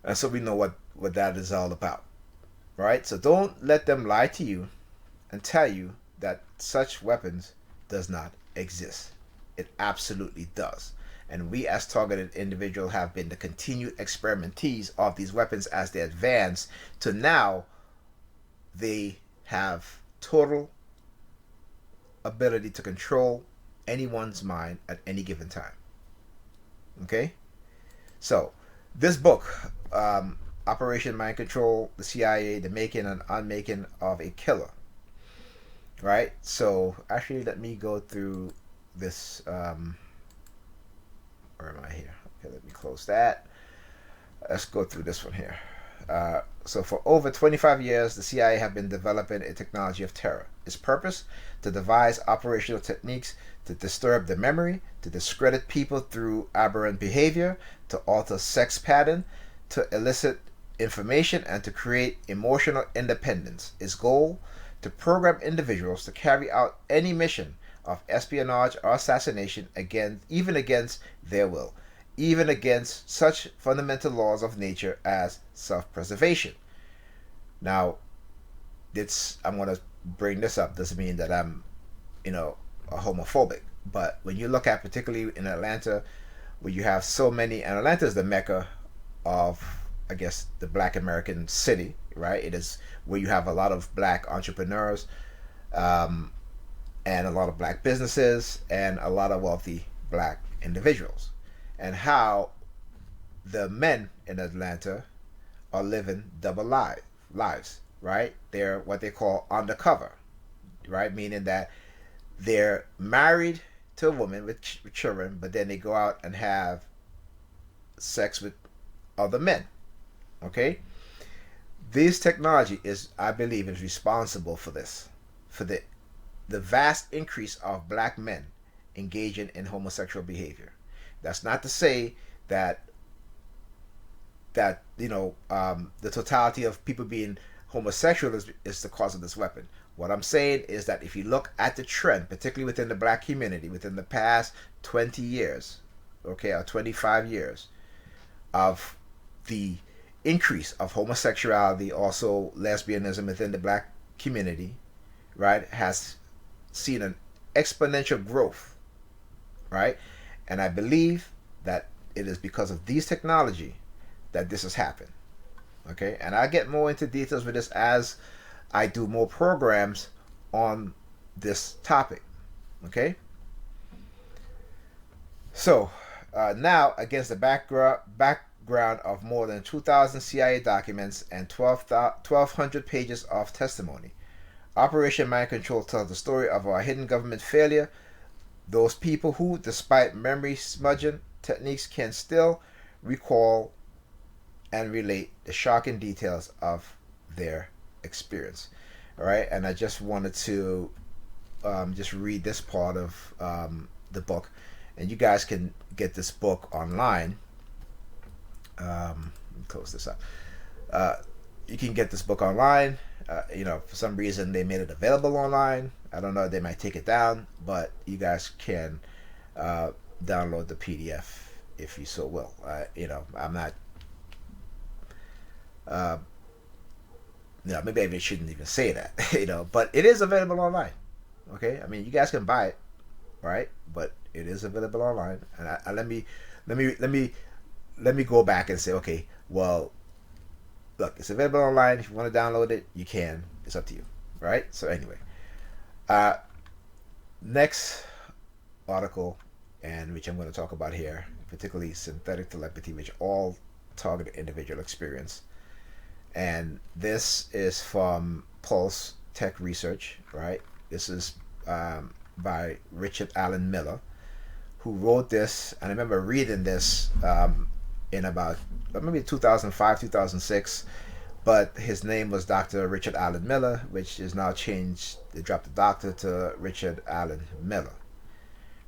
And so we know what that is all about, right? So don't let them lie to you and tell you that such weapons does not exist. It absolutely does. And we as targeted individuals have been the continued experimentees of these weapons as they advance to now they have total ability to control anyone's mind at any given time. Okay? So, this book, Operation Mind Control, the CIA, the making and unmaking of a killer. Right? So, actually, let me go through this. Where am I here? Okay, let me close that. Let's go through this one here. So for over 25 years, the CIA have been developing a technology of terror. Its purpose? To devise operational techniques to disturb the memory, to discredit people through aberrant behavior, to alter sex pattern, to elicit information, and to create emotional independence. Its goal? To program individuals to carry out any mission of espionage or assassination even against their will, even against such fundamental laws of nature as self-preservation. Now, I'm going to bring this up. Doesn't mean that I'm, a homophobic. But when you look at, particularly in Atlanta, where you have so many, and Atlanta is the mecca of, I guess, the Black American city, right? It is where you have a lot of Black entrepreneurs, and a lot of Black businesses, and a lot of wealthy Black individuals. And how the men in Atlanta are living double lives, right? They're what they call undercover, right? Meaning that they're married to a woman with children, but then they go out and have sex with other men, okay? This technology I believe, is responsible for this, for the vast increase of Black men engaging in homosexual behavior. That's not to say that the totality of people being homosexual is the cause of this weapon. What I'm saying is that if you look at the trend, particularly within the Black community, within the past 20 years, okay, or 25 years, of the increase of homosexuality, also lesbianism within the black community, right, has seen an exponential growth, right? And I believe that it is because of these technology that this has happened. Okay, and I get more into details with this as I do more programs on this topic. Okay, so now against the background of more than 2,000 CIA documents and 1,200 pages of testimony, Operation Mind Control tells the story of our hidden government failure. Those people who, despite memory smudging techniques, can still recall and relate the shocking details of their experience. All right, and I just wanted to just read this part of the book, and you guys can get this book online. Let me close this up. You can get this book online. For some reason they made it available online. I don't know, they might take it down, but you guys can download the PDF if you so will. I'm not. Maybe I shouldn't even say that. But it is available online. Okay, I mean, you guys can buy it, right? But it is available online. And let me go back and say, okay, well, look, it's available online. If you want to download it, you can. It's up to you, right? So anyway, next article, and which I'm going to talk about here, particularly synthetic telepathy, which all target individual experience. And this is from Pulse Tech Research, right? This is by Richard Allen Miller, who wrote this. And I remember reading this in about maybe 2005, 2006. But his name was Dr. Richard Allen Miller, which is now changed. They dropped the doctor to Richard Allen Miller,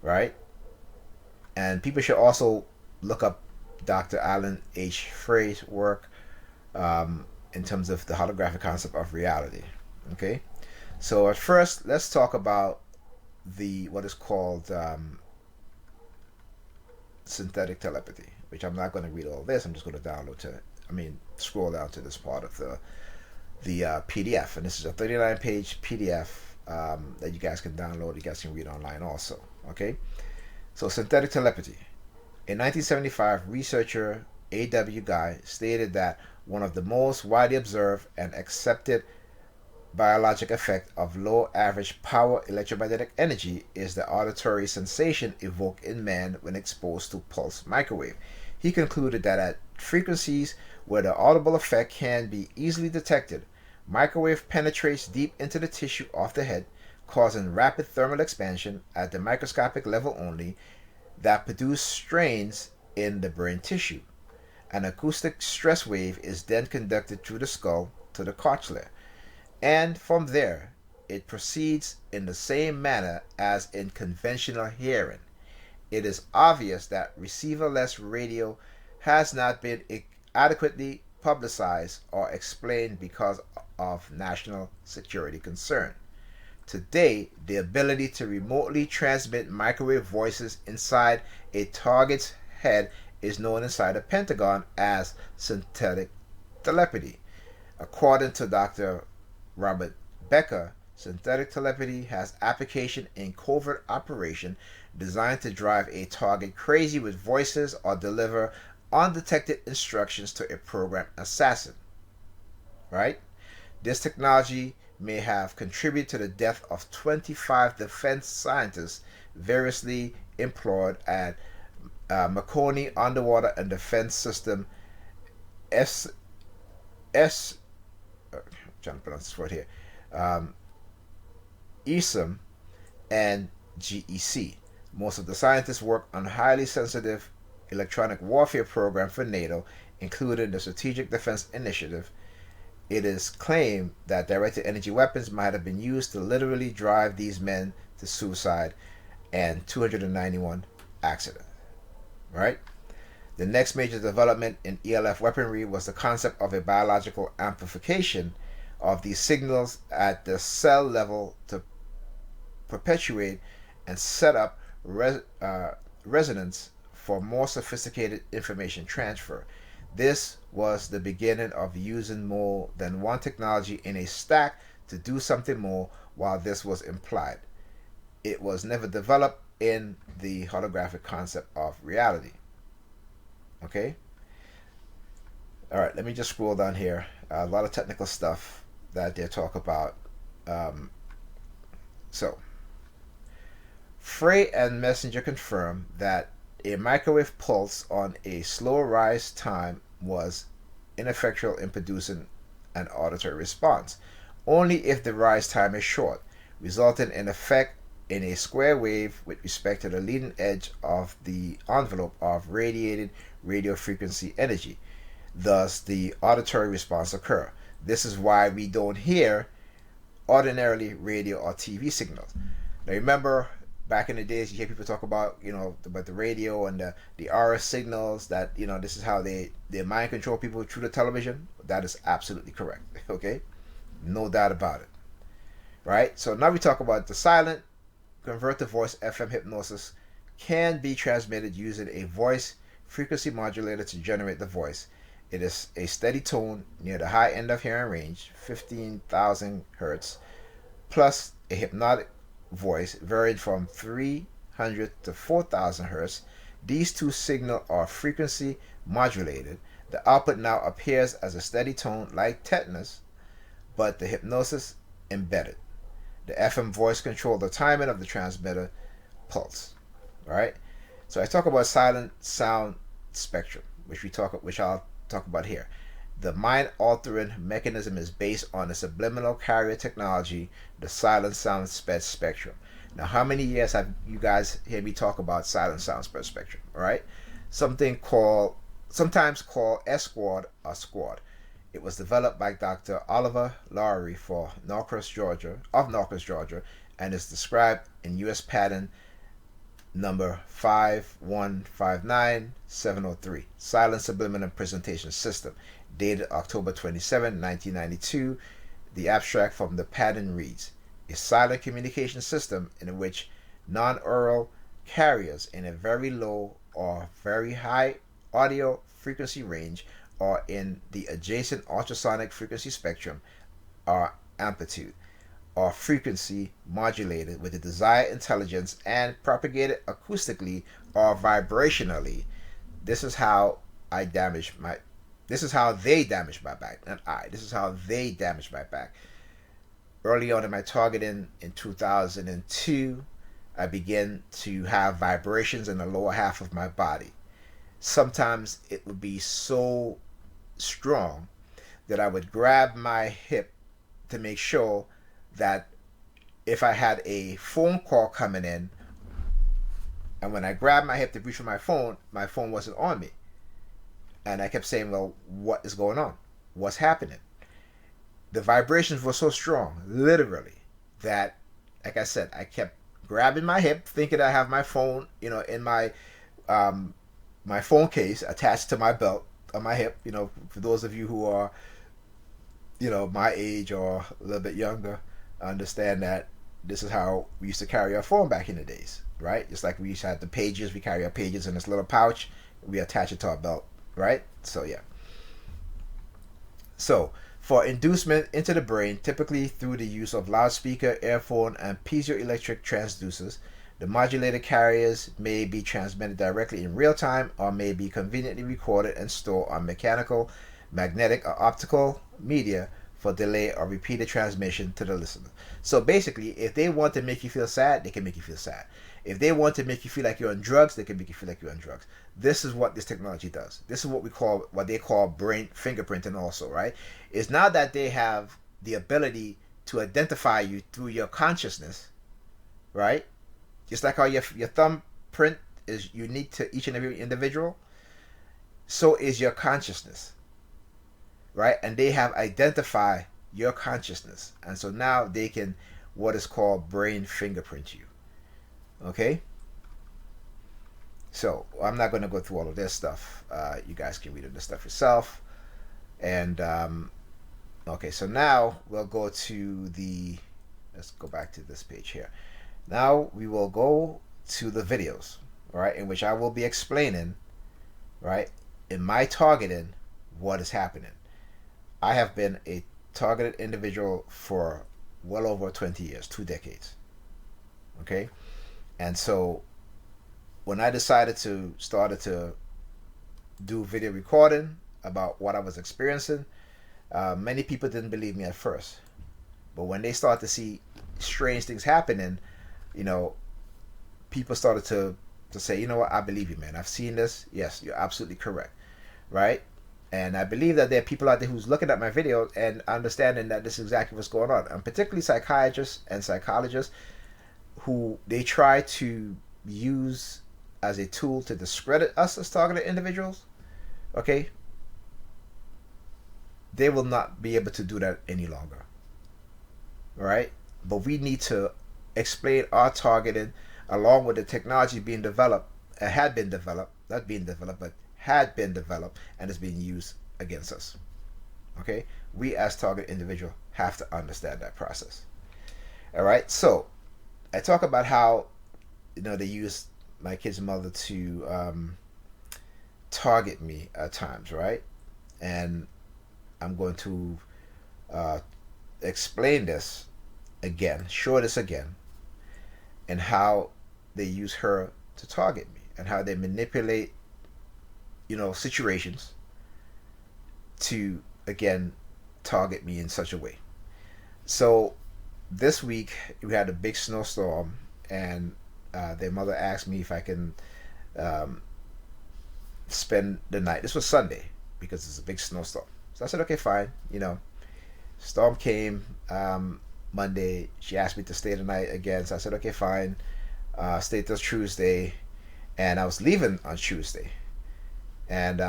right? And people should also look up Dr. Alan H. Frey's work in terms of the holographic concept of reality. Okay, so at first, let's talk about what is called synthetic telepathy, which I'm not going to read all this. I'm just going to scroll down to this part of the PDF, and this is a 39-page PDF that you guys can download. You guys can read online also. Okay, so synthetic telepathy. In 1975, researcher A.W. Guy stated that one of the most widely observed and accepted biologic effect of low average power electromagnetic energy is the auditory sensation evoked in man when exposed to pulse microwave. He concluded that at frequencies where the audible effect can be easily detected, microwave penetrates deep into the tissue of the head, causing rapid thermal expansion at the microscopic level only, that produce strains in the brain tissue. An acoustic stress wave is then conducted through the skull to the cochlea, and from there it proceeds in the same manner as in conventional hearing. It is obvious that receiverless radio has not been adequately publicized or explained because of national security concern. Today, the ability to remotely transmit microwave voices inside a target's head is known inside the Pentagon as synthetic telepathy. According to Dr. Robert Becker, synthetic telepathy has application in covert operation designed to drive a target crazy with voices or deliver undetected instructions to a programmed assassin. Right? This technology may have contributed to the death of 25 defense scientists variously employed at Marconi Underwater and Defense System I'm trying to pronounce this word here, ESM and GEC. Most of the scientists work on highly sensitive electronic warfare program for NATO, including the Strategic Defense Initiative. It is claimed that directed energy weapons might have been used to literally drive these men to suicide, and 291 accidents. Right? The next major development in ELF weaponry was the concept of a biological amplification of these signals at the cell level to perpetuate and set up resonance for more sophisticated information transfer. This was the beginning of using more than one technology in a stack to do something more, while this was implied. It was never developed in the holographic concept of reality. Okay? Alright, let me just scroll down here. A lot of technical stuff that they talk about. So, Frey and Messenger confirm that a microwave pulse on a slow rise time was ineffectual in producing an auditory response, only if the rise time is short, resulting in effect in a square wave with respect to the leading edge of the envelope of radiated radio frequency energy. Thus, the auditory response occur. This is why we don't hear ordinarily radio or TV signals. Now, remember back in the days, you hear people talk about, about the radio and the RF signals, that, this is how they mind control people through the television. That is absolutely correct. Okay? No doubt about it. Right? So now we talk about the silent convert to voice FM hypnosis can be transmitted using a voice frequency modulator to generate the voice. It is a steady tone near the high end of hearing range, 15,000 hertz, plus a hypnotic voice varying from 300 to 4,000 hertz. These two signals are frequency modulated. The output now appears as a steady tone like tetanus, but the hypnosis embedded. The FM voice controls the timing of the transmitter pulse. Right? So I talk about silent sound spectrum, which I'll talk about here. The mind-altering mechanism is based on the subliminal carrier technology, the silent sound spectrum. Now, how many years have you guys heard me talk about silent sound spectrum? All right, sometimes called S-Squad or Squad. It was developed by Dr. Oliver Lowry of Norcross, Georgia, and is described in U.S. Patent number 5159703, Silent Subliminal Presentation System, dated October 27, 1992. The abstract from the patent reads, a silent communication system in which non-aural carriers in a very low or very high audio frequency range or in the adjacent ultrasonic frequency spectrum or amplitude or frequency modulated with the desired intelligence and propagated acoustically or vibrationally. This is how they damage my back. Not I. This is how they damage my back. Early on in my targeting in 2002, I began to have vibrations in the lower half of my body. Sometimes it would be so strong that I would grab my hip to make sure that if I had a phone call coming in, and when I grabbed my hip to reach for my phone wasn't on me. And I kept saying, well, what is going on? What's happening? The vibrations were so strong, literally, that, like I said, I kept grabbing my hip, thinking I have my phone, in my my phone case attached to my belt on my hip. For those of you who are, my age or a little bit younger, understand that this is how we used to carry our phone back in the days, right? Just like we used to have the pages, we carry our pages in this little pouch, we attach it to our belt, right? So yeah. So for inducement into the brain, typically through the use of loudspeaker, earphone, and piezoelectric transducers, the modulated carriers may be transmitted directly in real time or may be conveniently recorded and stored on mechanical, magnetic, or optical media for delay or repeated transmission to the listener. So basically, if they want to make you feel sad, they can make you feel sad. If they want to make you feel like you're on drugs, they can make you feel like you're on drugs. This is what this technology does. This is what they call brain fingerprinting also, right? It's not that they have the ability to identify you through your consciousness, right? Just like how your thumbprint is unique to each and every individual, so is your consciousness, right? And they have identified your consciousness. And so now they can, what is called, brain fingerprint you. Okay? So I'm not going to go through all of this stuff. You guys can read this stuff yourself. And, okay, so now we'll go to let's go back to this page here. Now we will go to the videos, right, in which I will be explaining, right, in my targeting, what is happening. I have been a targeted individual for well over 20 years, 2 decades. Okay? And so when I decided to started to do video recording about what I was experiencing, many people didn't believe me at first. But when they started to see strange things happening, you know, people started to say, you know what, I believe you, man. I've seen this. Yes, you're absolutely correct. Right? And I believe that there are people out there who's looking at my videos and understanding that this is exactly what's going on. And particularly psychiatrists and psychologists who they try to use as a tool to discredit us as targeted individuals. Okay? They will not be able to do that any longer. Right? But we need to explain our targeting along with the technology being developed, had been developed, not being developed, but had been developed and is being used against us. Okay? We as target individual have to understand that process. All right? So, I talk about how, they use my kid's mother to target me at times, right? And I'm going to explain this again, show this again, and how they use her to target me and how they manipulate situations to again target me in such a way. So this week we had a big snowstorm, and their mother asked me if I can spend the night. This was Sunday because it's a big snowstorm. So I said, okay, fine. Storm came Monday. She asked me to stay the night again. So I said, okay, fine. Stayed till Tuesday, and I was leaving on Tuesday. And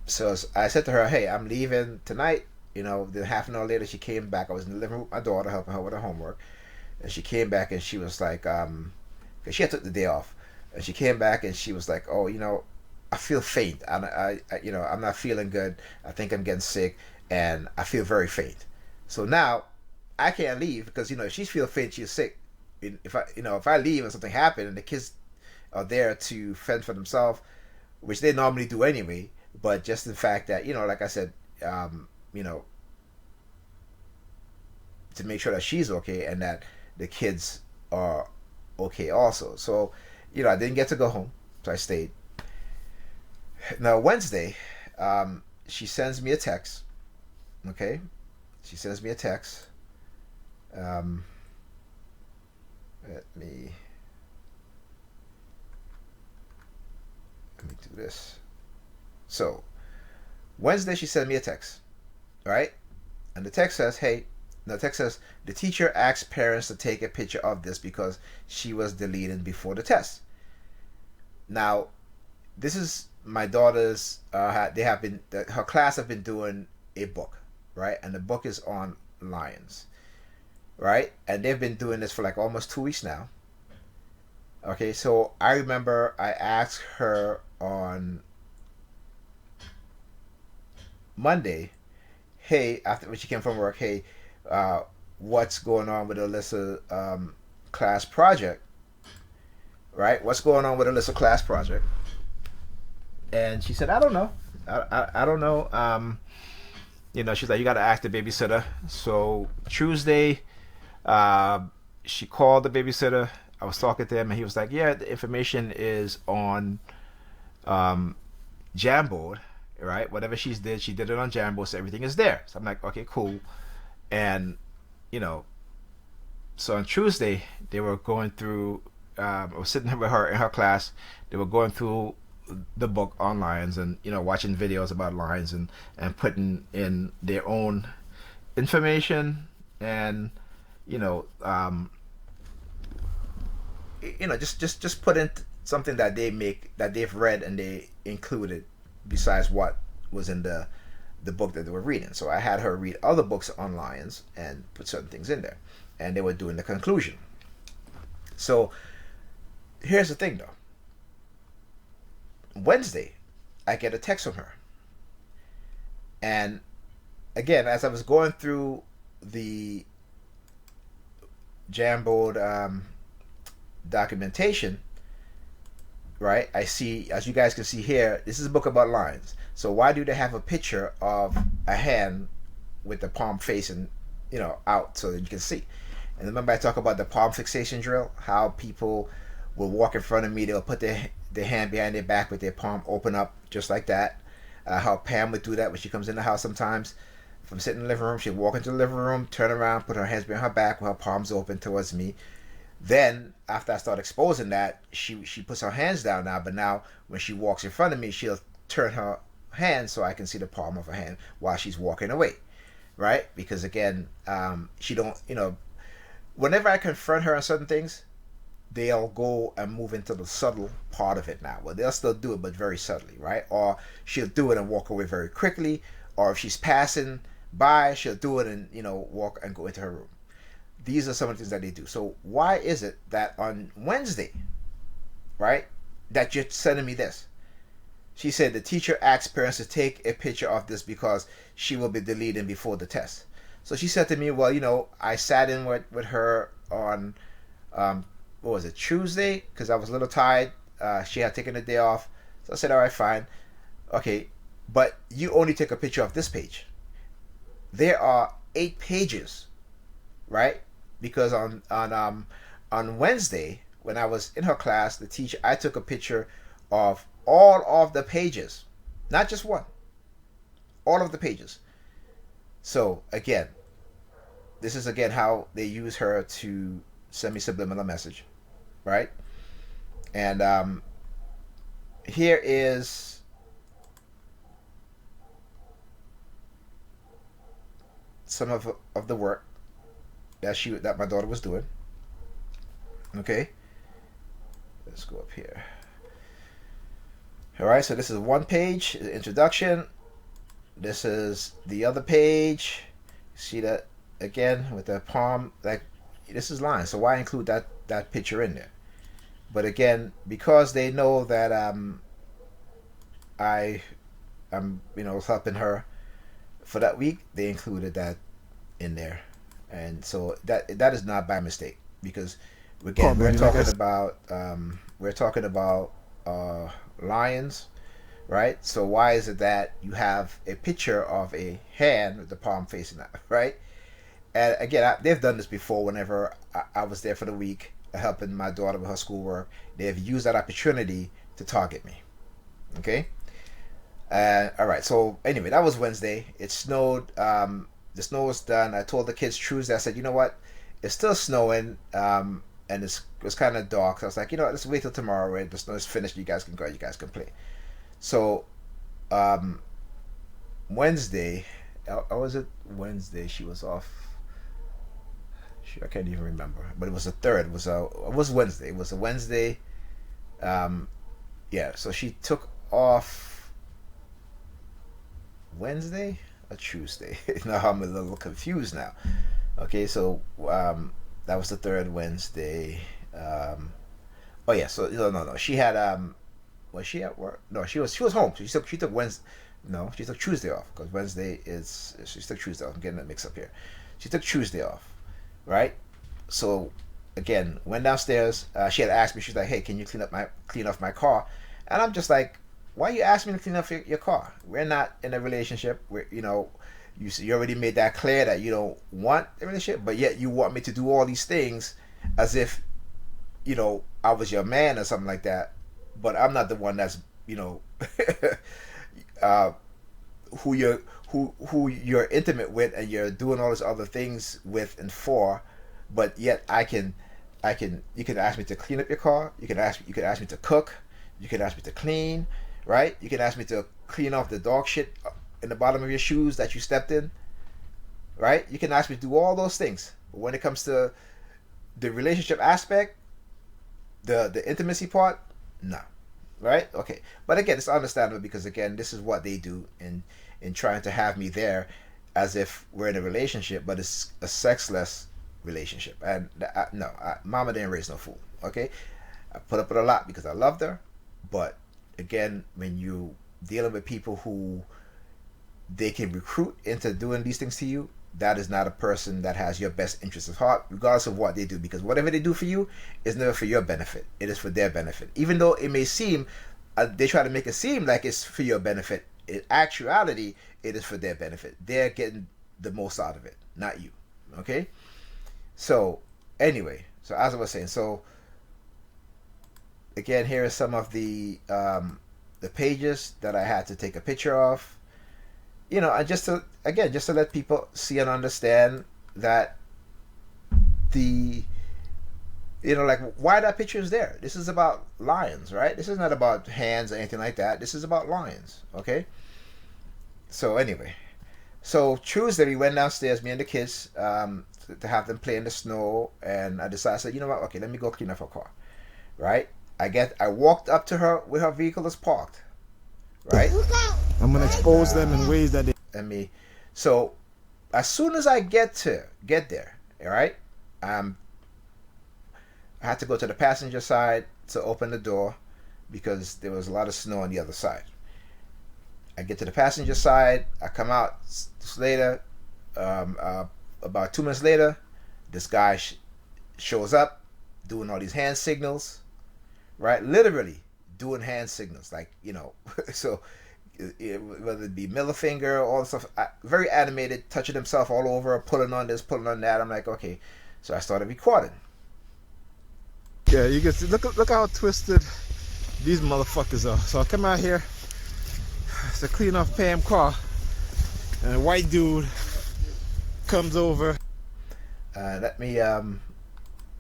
so I said to her, hey, I'm leaving tonight. Then half an hour later, she came back. I was in the living room with my daughter, helping her with her homework. And she came back and she was like, because she had took the day off. And she came back and she was like, oh, I feel faint. I'm not feeling good. I think I'm getting sick, and I feel very faint. So now I can't leave because, if she feels faint, she's sick. If I leave and something happens and the kids are there to fend for themselves, which they normally do anyway, but just the fact that, like I said, to make sure that she's okay and that the kids are okay also. So, I didn't get to go home, so I stayed. Now, Wednesday, she sends me a text, okay? She sends me a text. Let me do this. So, Wednesday she sent me a text, right? And the text says, the teacher asked parents to take a picture of this because she was deleting before the test. Now, this is my daughter's, her class have been doing a book, right? And the book is on lions, right? And they've been doing this for like almost 2 weeks now. Okay, so I remember I asked her on Monday, hey, after when she came from work, hey, what's going on with Alyssa class project, right? What's going on with Alyssa class project? And she said, I don't know. I don't know. She's like, you got to ask the babysitter. So Tuesday, she called the babysitter. I was talking to him, and he was like, yeah, the information is on Jamboard, right? Whatever she did it on Jamboard, so everything is there. So I'm like, okay, cool. And, so on Tuesday, they were going through, I was sitting with her in her class. They were going through the book on lions and, watching videos about lions and putting in their own information and, just put in something that they've read and they included besides what was in the book that they were reading. So I had her read other books on lions and put certain things in there, and they were doing the conclusion. So here's the thing, though. Wednesday, I get a text from her, and again, as I was going through the Jamboard documentation, right? I see, as you guys can see here, this is a book about lions. So why do they have a picture of a hand with the palm facing, out so that you can see? And remember I talk about the palm fixation drill, how people will walk in front of me, they'll put their hand behind their back with their palm open up just like that. How Pam would do that when she comes in the house sometimes. From sitting in the living room, she'd walk into the living room, turn around, put her hands behind her back with her palms open towards me. Then, after I start exposing that, she puts her hands down now, but now when she walks in front of me, she'll turn her hand so I can see the palm of her hand while she's walking away, right? Because again, she don't, whenever I confront her on certain things, they'll go and move into the subtle part of it now. Well, they'll still do it, but very subtly, right? Or she'll do it and walk away very quickly, or if she's passing by, she'll do it and, walk and go into her room. These are some of the things that they do. So why is it that on Wednesday, right, that you're sending me this? She said the teacher asked parents to take a picture of this because she will be deleting before the test. So she said to me, well, I sat in with her on, what was it, Tuesday? Because I was a little tired. She had taken a day off. So I said, all right, fine. Okay, but you only take a picture of this page. There are 8 pages, right? Because on Wednesday, when I was in her class, the teacher, I took a picture of all of the pages, not just one, all of the pages. So again, this is again how they use her to send me subliminal message, right? And here is some of the work that my daughter was doing. Okay, let's go up here. All right, so this is one page, introduction. This is the other page. See that again with the palm, like this is lines. So why include that picture in there? But again, because they know that I'm helping her for that week, they included that in there. And so that is not by mistake, because again, we're talking about lions, right? So why is it that you have a picture of a hand with the palm facing up, right? And again, they've done this before. Whenever I was there for the week helping my daughter with her schoolwork, they have used that opportunity to target me. Okay. All right. So anyway, that was Wednesday. It snowed. The snow was done. I told the kids Tuesday, I said, you know what? It's still snowing, and it was kind of dark. So I was like, let's wait till tomorrow. Right? The snow is finished. You guys can go. You guys can play. So Wednesday, or was it Wednesday? She was off. I can't even remember. But it was the 3rd. It was Wednesday. It was a Wednesday. Yeah. So she took off Wednesday. Tuesday. Now I'm a little confused now. Okay, so that was the 3rd Wednesday. Oh yeah, so no. She had was she at work? No, she was home. So she took Wednesday. No, she took Tuesday off because Wednesday is she took Tuesday off. I'm getting that mixed up here. She took Tuesday off, right? So again, went downstairs. She had asked me. She's like, "Hey, can you clean off my car?" And I'm just like, why you ask me to clean up your car? We're not in a relationship. You already made that clear that you don't want a relationship, but yet you want me to do all these things as if, I was your man or something like that. But I'm not the one that's, who you're intimate with and you're doing all these other things with and for. But yet you can ask me to clean up your car. You can ask me to cook. You can ask me to clean. Right? You can ask me to clean off the dog shit in the bottom of your shoes that you stepped in. Right? You can ask me to do all those things. But when it comes to the relationship aspect, the intimacy part, no. Right? Okay. But again, it's understandable because again, this is what they do in trying to have me there as if we're in a relationship, but it's a sexless relationship. And Mama didn't raise no fool. Okay? I put up with a lot because I loved her, but again, when you dealing with people who they can recruit into doing these things to you, that is not a person that has your best interest at heart, regardless of what they do, because whatever they do for you is never for your benefit. It is for their benefit. Even though it may seem, they try to make it seem like it's for your benefit, in actuality, it is for their benefit. They're getting the most out of it, not you. Okay? So, anyway, so as I was saying, so again, here are some of the pages that I had to take a picture of. You know, and just to let people see and understand that the like why that picture is there. This is about lions, right? This is not about hands or anything like that. This is about lions. Okay. So anyway, so Tuesday we went downstairs, me and the kids, to have them play in the snow, and I decided, I said, you know what? Okay, let me go clean up her car. Right. I walked up to her where her vehicle is parked. Right. I'm gonna expose them in ways that they. So as soon as I get there, all right, I had to go to the passenger side to open the door because there was a lot of snow on the other side. I get to the passenger side. I come out later. About 2 minutes later, this guy shows up doing all these hand signals, right? Literally doing hand signals, like, so whether it be middle finger, all the stuff, very animated, touching himself all over, pulling on this, pulling on that. I'm like, okay. So I started recording. Yeah, you can see, look how twisted these motherfuckers are. So I come out here to clean off Pam's car, and a white dude comes over. Let me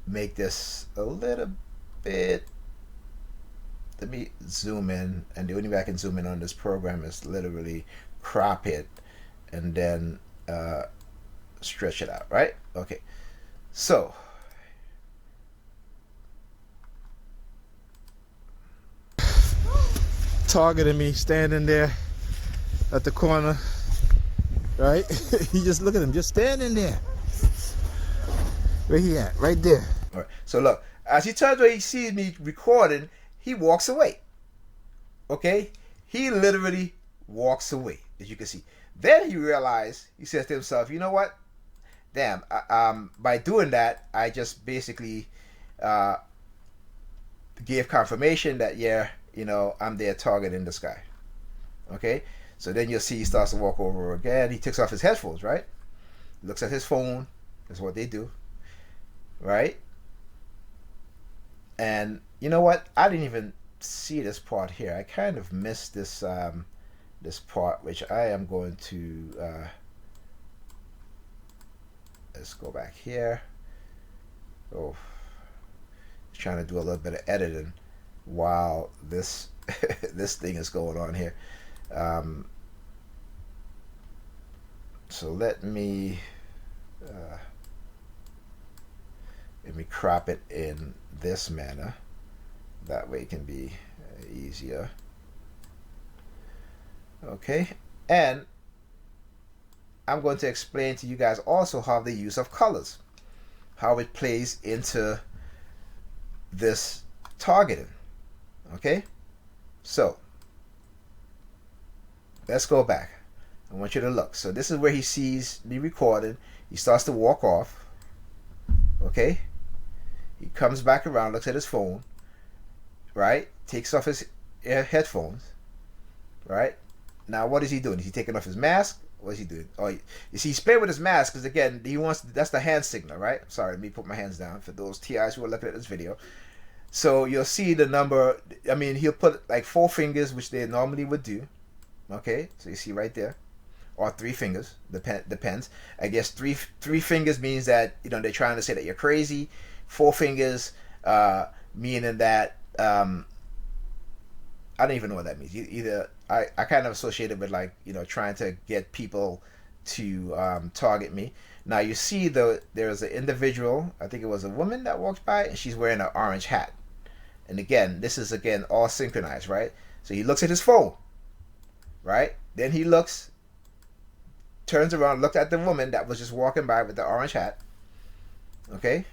make this a little bit. Let me zoom in, and the only way I can zoom in on this program is literally crop it and then stretch it out, right? Okay, so targeting me, standing there at the corner, right? You just look at him, just standing there. Where he at? Right there. All right. So look, as he turns where he sees me recording, he walks away. Okay? He literally walks away, as you can see. Then he realized, he says to himself, you know what? Damn, by doing that, I just basically gave confirmation that, yeah, I'm there targeting this guy. Okay? So then you'll see he starts to walk over again. He takes off his headphones, right? Looks at his phone. That's what they do. Right? And you know what? I didn't even see this part here. I kind of missed this this part, which I am going to let's go back here. Oh, trying to do a little bit of editing while this this thing is going on here. So let me crop it in this manner. That way it can be easier. Okay, and I'm going to explain to you guys also how the use of colors, how it plays into this targeting. Okay, so let's go back. I want you to look. So this is where he sees me recording. He starts to walk off. Okay, he comes back around, looks at his phone, right? Takes off his headphones, right? Now what is he doing? Is he taking off his mask? What is he doing? Oh, you see, he's playing with his mask because, again, he wants. That's the hand signal, right? Sorry, let me put my hands down for those TIs who are looking at this video. So you'll see the number. I mean, he'll put like 4 fingers, which they normally would do. Okay, so you see right there, or 3 fingers. Depends. I guess three fingers means that they're trying to say that you're crazy. 4 fingers, meaning that I don't even know what that means. Either I kind of associate it with, like, trying to get people to target me. Now you see there's an individual, I think it was a woman that walked by, and she's wearing an orange hat. And again, this is all synchronized, right? So he looks at his phone, right? Then he turns around, looked at the woman that was just walking by with the orange hat. Okay?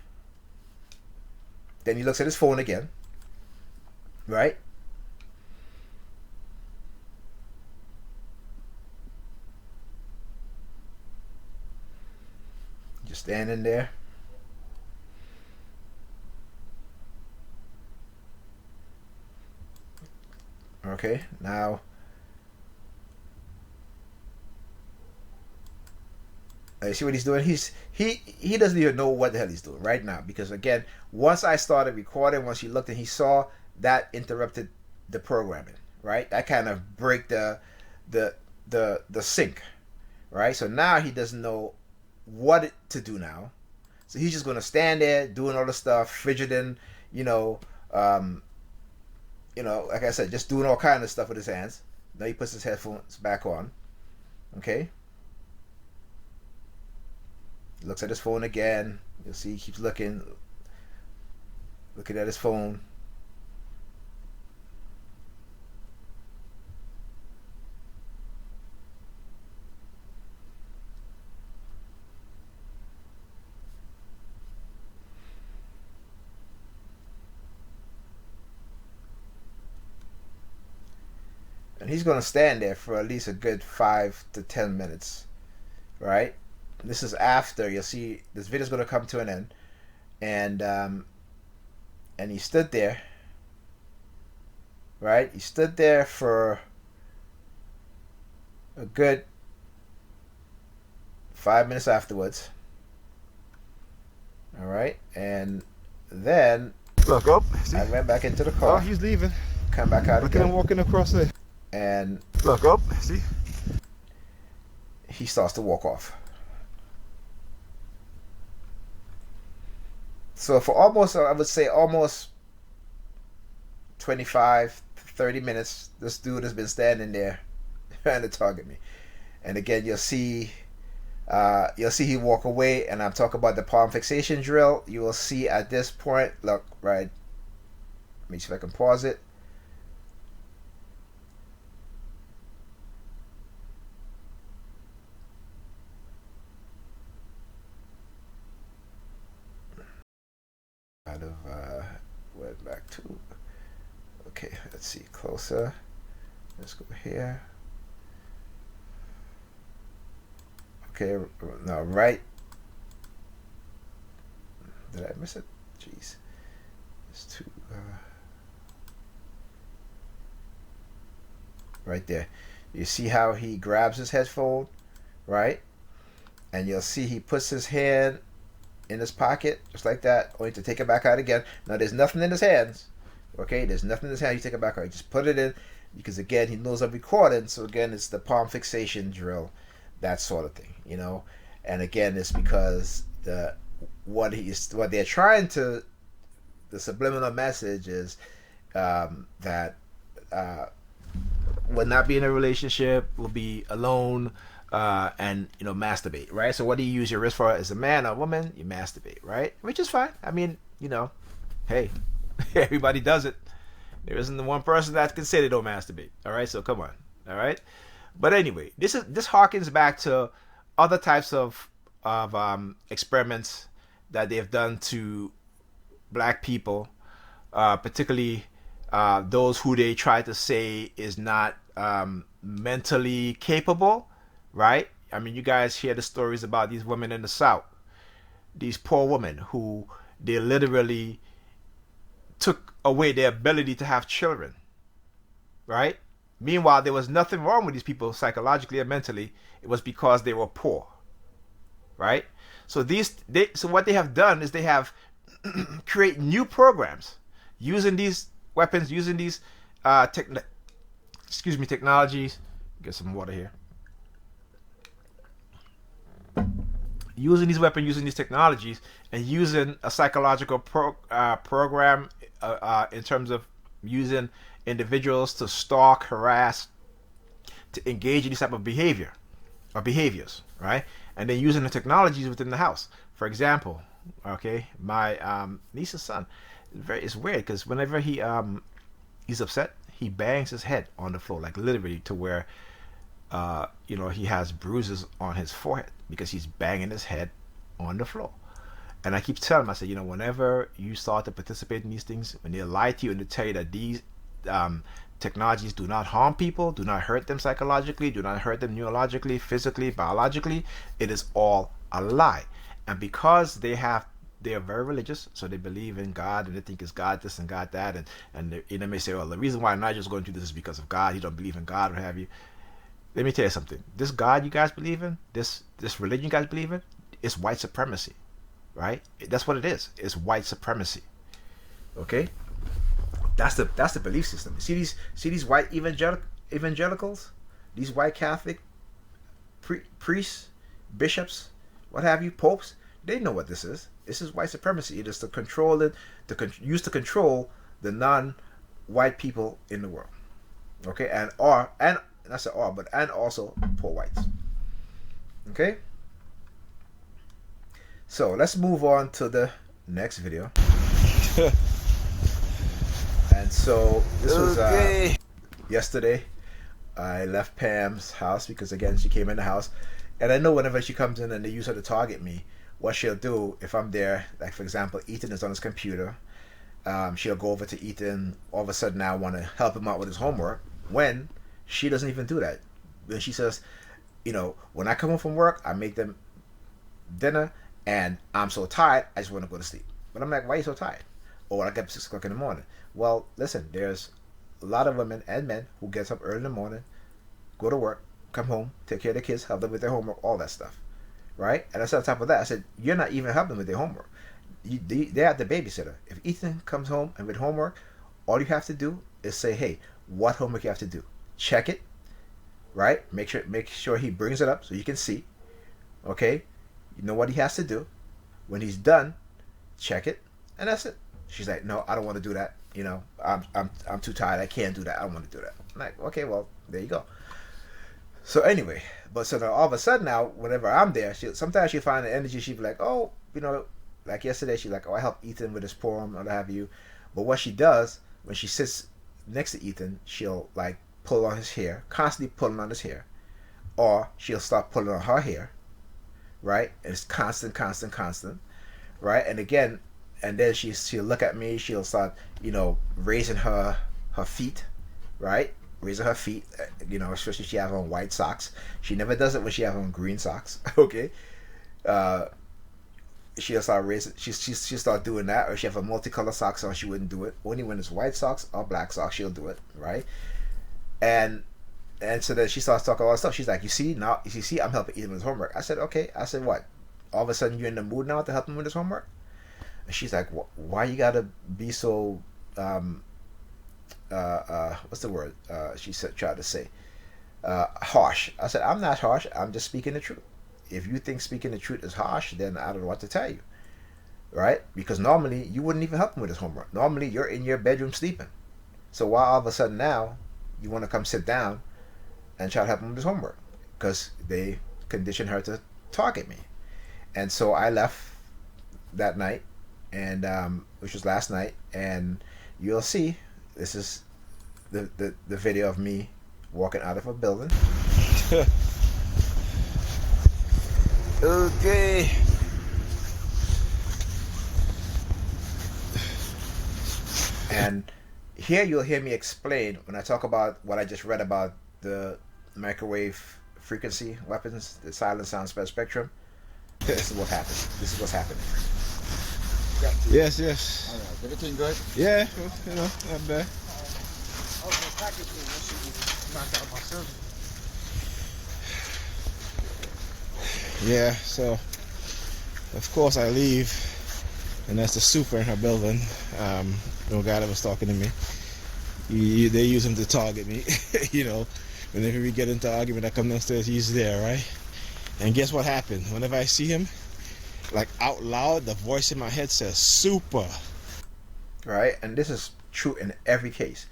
Then he looks at his phone again, right? Just standing there. Okay, now you see what he's doing? He doesn't even know what the hell he's doing right now, because again, once I started recording, once he looked and he saw, that interrupted the programming, right? That kind of break the sync, right? So now he doesn't know what to do now. So he's just gonna stand there doing all the stuff, fidgeting, you know, like I said, just doing all kind of stuff with his hands. Then he puts his headphones back on. Okay. Looks at his phone again. You'll see he keeps looking at his phone. And he's going to stand there for at least a good 5 to 10 minutes, right? This is after, you'll see this video is going to come to an end, and he stood there, right? He stood there for a good 5 minutes afterwards. All right, and then Look up. See? I went back into the car. Oh, he's leaving. Come back out Look at again. him walking across there. And look up. See? He starts to walk off. So for almost, I would say almost 25, 30 minutes, this dude has been standing there trying to target me. And again, you'll see he walk away, and I'm talking about the palm fixation drill. You will see at this point, look, right, let me see if I can pause it. Kind of went back to, okay, let's see, closer. Let's go here. Okay, now right. Did I miss it? Jeez. It's too. Right there. You see how he grabs his headphone, right? And you'll see he puts his hand in his pocket, just like that, only to take it back out again. Now, there's nothing in his hands. Okay, there's nothing in his hand. You take it back out. You just put it in, because again, he knows I'm recording. So again, it's the palm fixation drill, that sort of thing, you know. And again, it's because what they're trying to, the subliminal message is that will not be in a relationship, will be alone, and masturbate, right? So what do you use your wrist for? As a man or a woman, you masturbate, right? Which is fine. I mean, hey, everybody does it. There isn't the one person that can say they don't masturbate. All right, so come on. All right, but anyway, this harkens back to other types of experiments that they have done to black people, particularly those who they try to say is not mentally capable, right? I mean, you guys hear the stories about these women in the South, these poor women who they literally took away their ability to have children, right? Meanwhile, there was nothing wrong with these people psychologically and mentally. It was because they were poor, right? So what they have done is they have create new programs using these weapons, using these technologies. Get some water here. Using these weapons, using these technologies, and using a psychological program in terms of using individuals to stalk, harass, to engage in this type of behavior or behaviors, right? And then using the technologies within the house. For example, okay, my niece's son, it's weird because whenever he's upset, he bangs his head on the floor, like literally to where he has bruises on his forehead because he's banging his head on the floor. And I keep telling him, I said, whenever you start to participate in these things, when they lie to you and they tell you that these technologies do not harm people, do not hurt them psychologically, do not hurt them neurologically, physically, biologically, it is all a lie. And because they are very religious, so they believe in God and they think it's God this and God that, and they may say, well, the reason why Nigel's going through this is because of God. He don't believe in God, or have you. Let me tell you something. This God you guys believe in, this religion you guys believe in, is white supremacy, right? That's what it is. It's white supremacy. Okay, that's the belief system. See these white evangelicals, these white Catholic priests, bishops, what have you, popes. They know what this is. This is white supremacy. It is to control it, used to control the non-white people in the world. Okay, and that's the or, but and also poor whites. Okay. So let's move on to the next video. And so this was yesterday. I left Pam's house because again she came in the house, and I know whenever she comes in and they use her to target me, what she'll do if I'm there, like for example, Ethan is on his computer, she'll go over to Ethan. All of a sudden, now I want to help him out with his homework. When she doesn't even do that. When she says, when I come home from work, I make them dinner, and I'm so tired, I just want to go to sleep. But I'm like, why are you so tired? Or I get up 6 o'clock in the morning. Well, listen, there's a lot of women and men who gets up early in the morning, go to work, come home, take care of the kids, help them with their homework, all that stuff. Right? And I said on top of that, I said, you're not even helping them with their homework. They're at the babysitter. If Ethan comes home and with homework, all you have to do is say, hey, what homework you have to do. Check it. Right? Make sure he brings it up so you can see. Okay? You know what he has to do. When he's done, check it, and that's it. She's like, no, I don't want to do that. I'm too tired. I can't do that. I don't want to do that. I'm like, okay, well, there you go. So anyway, so now all of a sudden now, whenever I'm there, sometimes she'll find the energy. She'll be like, oh, like yesterday, she's like, oh, I helped Ethan with his poem, or what have you. But what she does, when she sits next to Ethan, she'll like pull on his hair, constantly pulling on his hair. Or she'll start pulling on her hair, right? And it's constant, right? And again, and then she'll look at me, she'll start, raising her feet, right? Raising her feet, especially if she has on white socks. She never does it when she has on green socks, okay? She'll start raising, she'll start doing that, or if she have a multicolored socks on, she wouldn't do it. Only when it's white socks or black socks, she'll do it, right? And so then she starts talking all that stuff. She's like, you see, I'm helping Ethan with his homework. I said, okay. I said, what? All of a sudden you're in the mood now to help him with his homework? And she's like, why you gotta be so, what's the word? She tried to say, harsh. I said, I'm not harsh. I'm just speaking the truth. If you think speaking the truth is harsh, then I don't know what to tell you. Right? Because normally you wouldn't even help him with his homework. Normally you're in your bedroom sleeping. So why all of a sudden now you want to come sit down and try to help him with his homework? Because they conditioned her to target me. And so I left that night, and which was last night, and you'll see this is the video of me walking out of a building. Okay. And here you'll hear me explain when I talk about what I just read about the microwave frequency weapons, the silent sound spectrum. This is what happened. This is what's happening. Yes. All right. Everything good? Yeah, not bad. Yeah, so of course I leave, and that's the super in her building. No guy that was talking to me. They use him to target me. Whenever we get into argument, I come downstairs, he's there, right? And guess what happened? Whenever I see him, like out loud, the voice in my head says super. Right? And this is true in every case.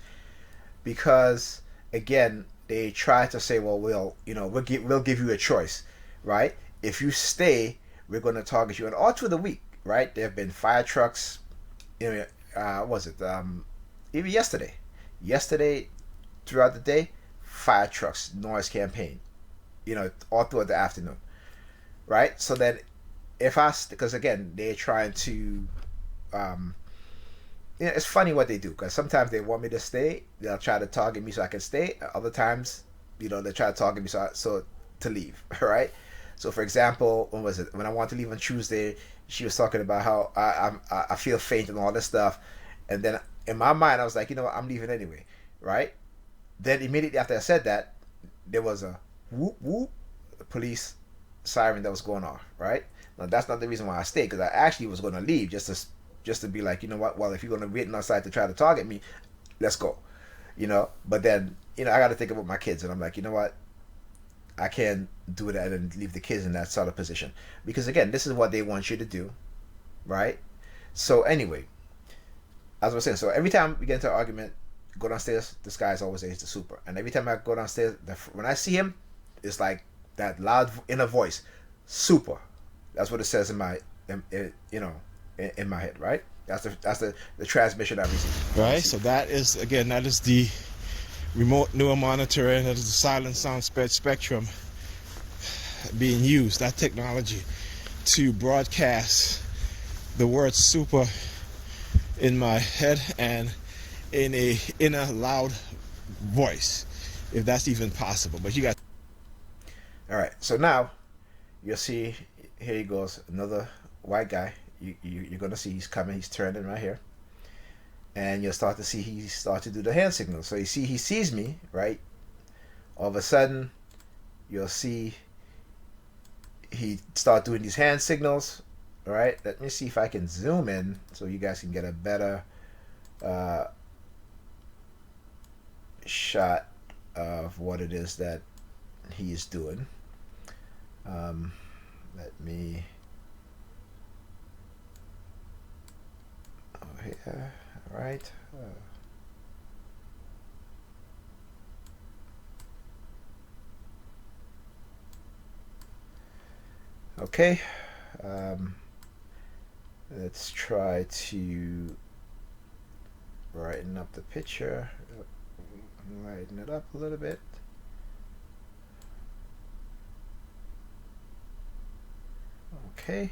Because again, they try to say, well, we'll give you a choice, right? If you stay, we're going to target you. And all through the week, right? There have been fire trucks. Even yesterday, throughout the day, fire trucks, noise campaign. All throughout the afternoon, right? So then, because again, they're trying to, it's funny what they do, because sometimes they want me to stay, they'll try to target me so I can stay. Other times, they try to target me so to leave, right? So, for example, when was it? When I wanted to leave on Tuesday, she was talking about how I feel faint and all this stuff, and then in my mind I was like, you know what, I'm leaving anyway, right? Then immediately after I said that, there was a whoop whoop police siren that was going off, right? Now that's not the reason why I stayed, because I actually was going to leave just to be like, you know what, well, if you're going to wait outside to try to target me, let's go, you know. But then, you know, I got to think about my kids, and I'm like, you know what, I can't do that and leave the kids in that sort of position, because again, this is what they want you to do, right? So anyway, as I was saying, so every time we get into an argument, go downstairs, this guy's always there, he's the super. And every time I go downstairs, when I see him, it's like that loud inner voice, super. That's what it says in my, in my head, right? That's the transmission I receive. Right. So that is the remote neural monitoring, that is the silent sound spectrum being used, that technology, to broadcast the word super in my head and in a loud voice, if that's even possible. But you got. All right. So now you'll see, here he goes, another white guy. You're gonna see he's coming. He's turning right here, and you'll start to see he start to do the hand signal. So you see he sees me, right? All of a sudden, you'll see he start doing these hand signals. All right. Let me see if I can zoom in so you guys can get a better shot of what it is that he is doing. Let me here. All right. Okay. Let's try to brighten up the picture, lighten it up a little bit. Okay,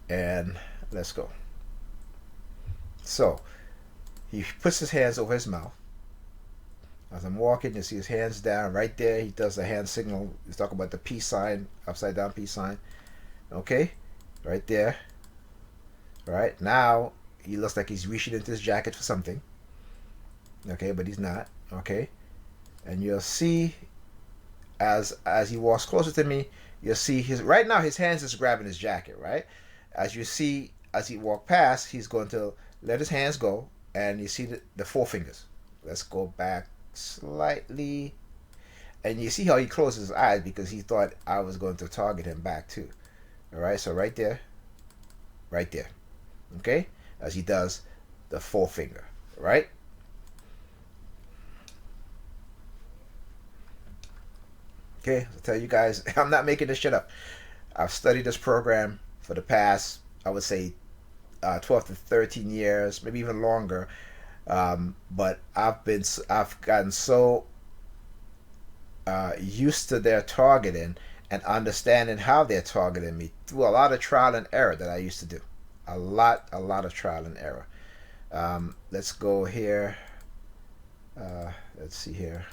and let's go. So he puts his hands over his mouth. As I'm walking, you see his hands down right there. He does the hand signal. He's talking about the peace sign, upside down peace sign. Okay, right there. Right now, he looks like he's reaching into his jacket for something. Okay, but he's not. Okay, and you'll see as he walks closer to me, you'll see right now his hands is grabbing his jacket. Right, as you see as he walk past, he's going to let his hands go, and you see the forefingers. Let's go back slightly, and you see how he closes his eyes because he thought I was going to target him back too. All right, so right there. Okay, as he does the forefinger, right? Okay, I'll tell you guys, I'm not making this shit up. I've studied this program for the past, I would say, 12 to 13 years, maybe even longer. But I've gotten so used to their targeting and understanding how they're targeting me through a lot of trial and error that I used to do. A lot of trial and error. Let's go here. Let's see here.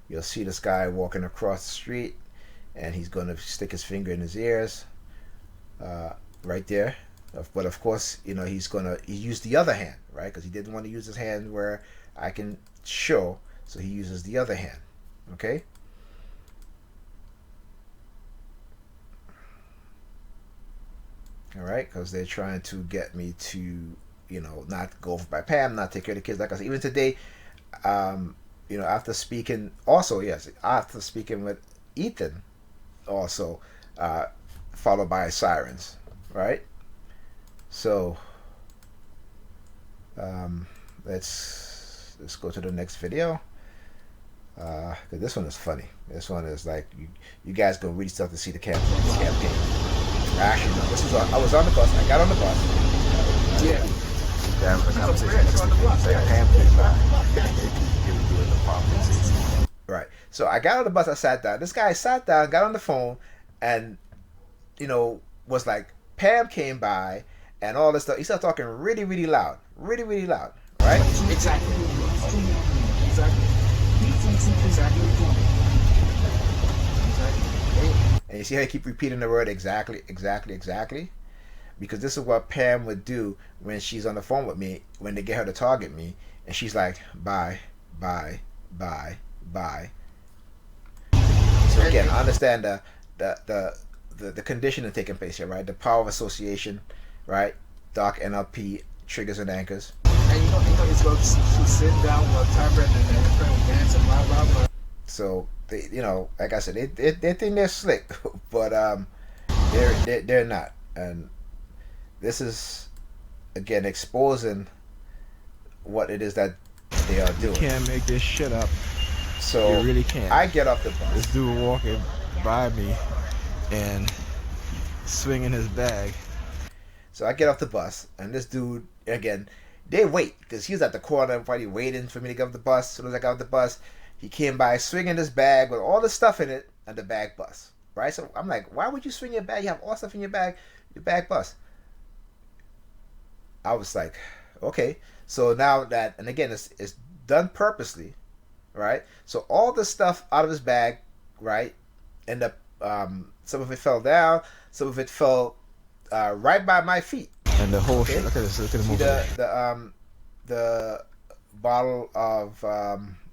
You'll see this guy walking across the street, and he's going to stick his finger in his ears, right there. But of course, you know, he used the other hand, right? Because he didn't want to use his hand where I can show, so he uses the other hand. Okay. All right, because they're trying to get me to, you know, not go over by Pam, not take care of the kids. Like I said, even today, you know, after speaking with Ethan, also followed by sirens, right? So let's go to the next video. Cause this one is funny. This one is like you guys gonna really start to see the campaign. Actually, no, this was I was on the bus. I got on the bus. Yeah. That was a conversation. Right. So I got on the bus. I sat down. This guy sat down, got on the phone, and you know was like, Pam came by and all this stuff. He started talking really loud, right? Exactly. And you see how you keep repeating the word exactly, exactly, exactly? Because this is what Pam would do when she's on the phone with me, when they get her to target me, and she's like, bye, bye, bye, bye. So again, I understand the conditioning taking place here, right? The power of association, right? Dark NLP triggers and anchors. And you know, it's about she's sitting down while timer and then her friend was dancing, blah blah blah. So they, you know, like I said, they think they're slick, but they're not. And this is again exposing what it is that they are doing. You can't make this shit up. So you really can't. I get off the bus. This dude walking by me and swinging his bag. So I get off the bus, and this dude, again, they wait, because he was at the corner, probably waiting for me to get off the bus. As soon as I got off the bus, he came by swinging his bag with all the stuff in it, and the bag bust. Right? So I'm like, why would you swing your bag? You have all stuff in your bag bust. I was like, okay. So now that, and again, it's done purposely, right? So all the stuff out of his bag, right, end up, some of it fell down, some of it fell right by my feet. And the whole shit, look at this, look at the movie. The bottle of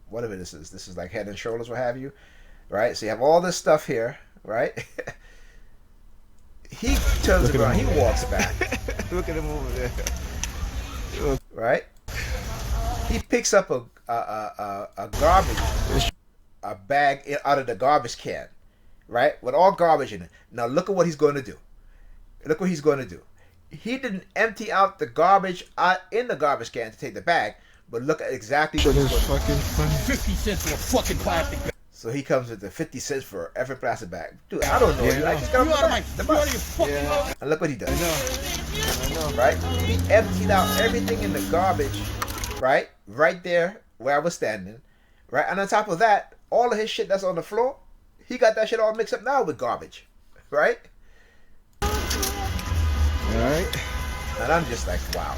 whatever this is. This is like Head and Shoulders, what have you, right? So you have all this stuff here, right? He turns around, he walks back. Look at him over there. Right? He picks up a garbage, a bag out of the garbage can, right? With all garbage in it. Now look at what he's going to do. Look what he's going to do. He didn't empty out the garbage out in the garbage can to take the bag, but look at exactly what he's going to do. 50 cents for a fucking plastic bag. So he comes with the 50 cents for every plastic bag. Dude, I don't know. Yeah, I just got off the bus. Yeah. And look what he does. I know. Right? He emptied out everything in the garbage, right? Right there where I was standing. Right? And on top of that, all of his shit that's on the floor, he got that shit all mixed up now with garbage. Right? Alright. And I'm just like, wow.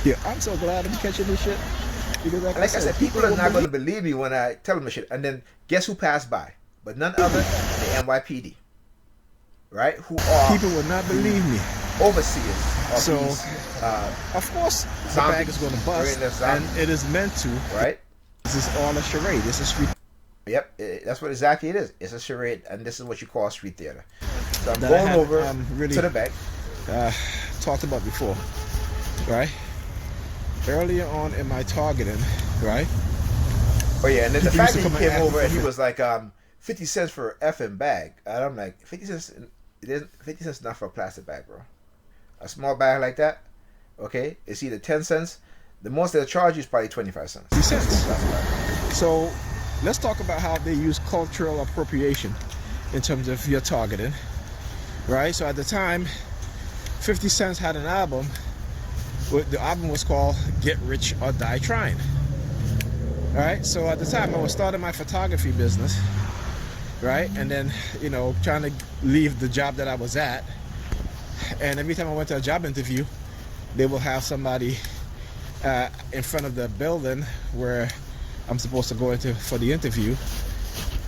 Yeah, I'm so glad I'm catching this shit. Because like I said, people are not going to believe me when I tell them the shit. And then guess who passed by? But none other than the NYPD. Right? Who are people would not believe me. Overseers of So, these, of course, the bag is going to bust, and it is meant to. Right? This is all a charade. This is street. Yep, that's what exactly it is. It's a charade, and this is what you call street theater. So I'm going over to the back. Talked about before, right? Earlier on in my targeting, right? Oh yeah, and then the fact that he came over and he was like, 50 cents for an effing bag. And I'm like, 50 cents? 50 cents not for a plastic bag, bro. A small bag like that, okay, it's either 10 cents. The most they'll charge you is probably 25 cents. 50 cents. So let's talk about how they use cultural appropriation in terms of your targeting, right? So at the time, 50 Cent had an album. The album was called Get Rich or Die Trying. Alright, so at the time I was starting my photography business, right? And then, you know, trying to leave the job that I was at. And every time I went to a job interview, they will have somebody in front of the building where I'm supposed to go into for the interview.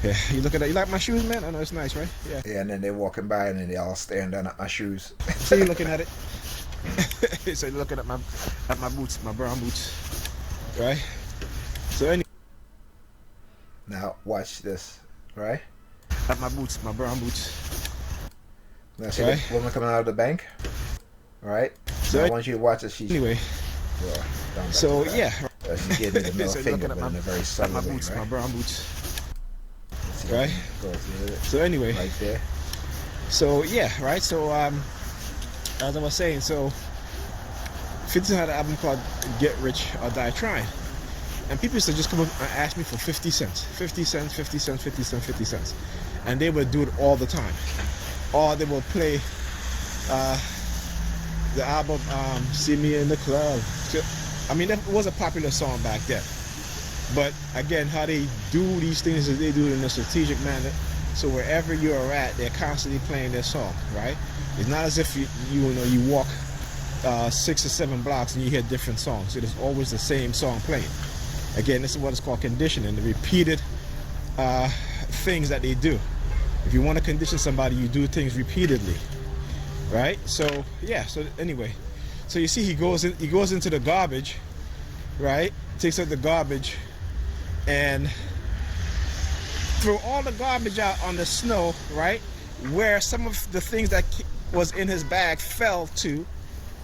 Yeah, you look at that. You like my shoes, man? I know it's nice, right? Yeah. Yeah, and then they're walking by and then they all staring down at my shoes. So you're looking at it. So you're looking at my boots, my brown boots, right? So anyway. Now watch this, right? At my boots, my brown boots. Now see the woman coming out of the bank, right? So I want you to watch this. Anyway. So yeah. She gave me the middle So finger, but in a very subtle way, boots, right? my brown boots. Right. So anyway. Right there. So yeah, right. So as I was saying, so 50 Cent had an album called Get Rich or Die Trying, and people used to just come up and ask me for 50 cents, 50 cents, 50 cents, 50 cents, 50 cents, and they would do it all the time. Or they would play the album See Me in the Club. I mean, that was a popular song back then. But again, how they do these things is they do it in a strategic manner. So wherever you are at, they're constantly playing their song, right? It's not as if you walk 6 or 7 blocks and you hear different songs. It is always the same song playing. Again, this is what is called conditioning, the repeated things that they do. If you want to condition somebody, you do things repeatedly, right? So yeah. So anyway, so you see, he goes into the garbage, right? Takes out the garbage and throw all the garbage out on the snow, right? Where some of the things that was in his bag fell to.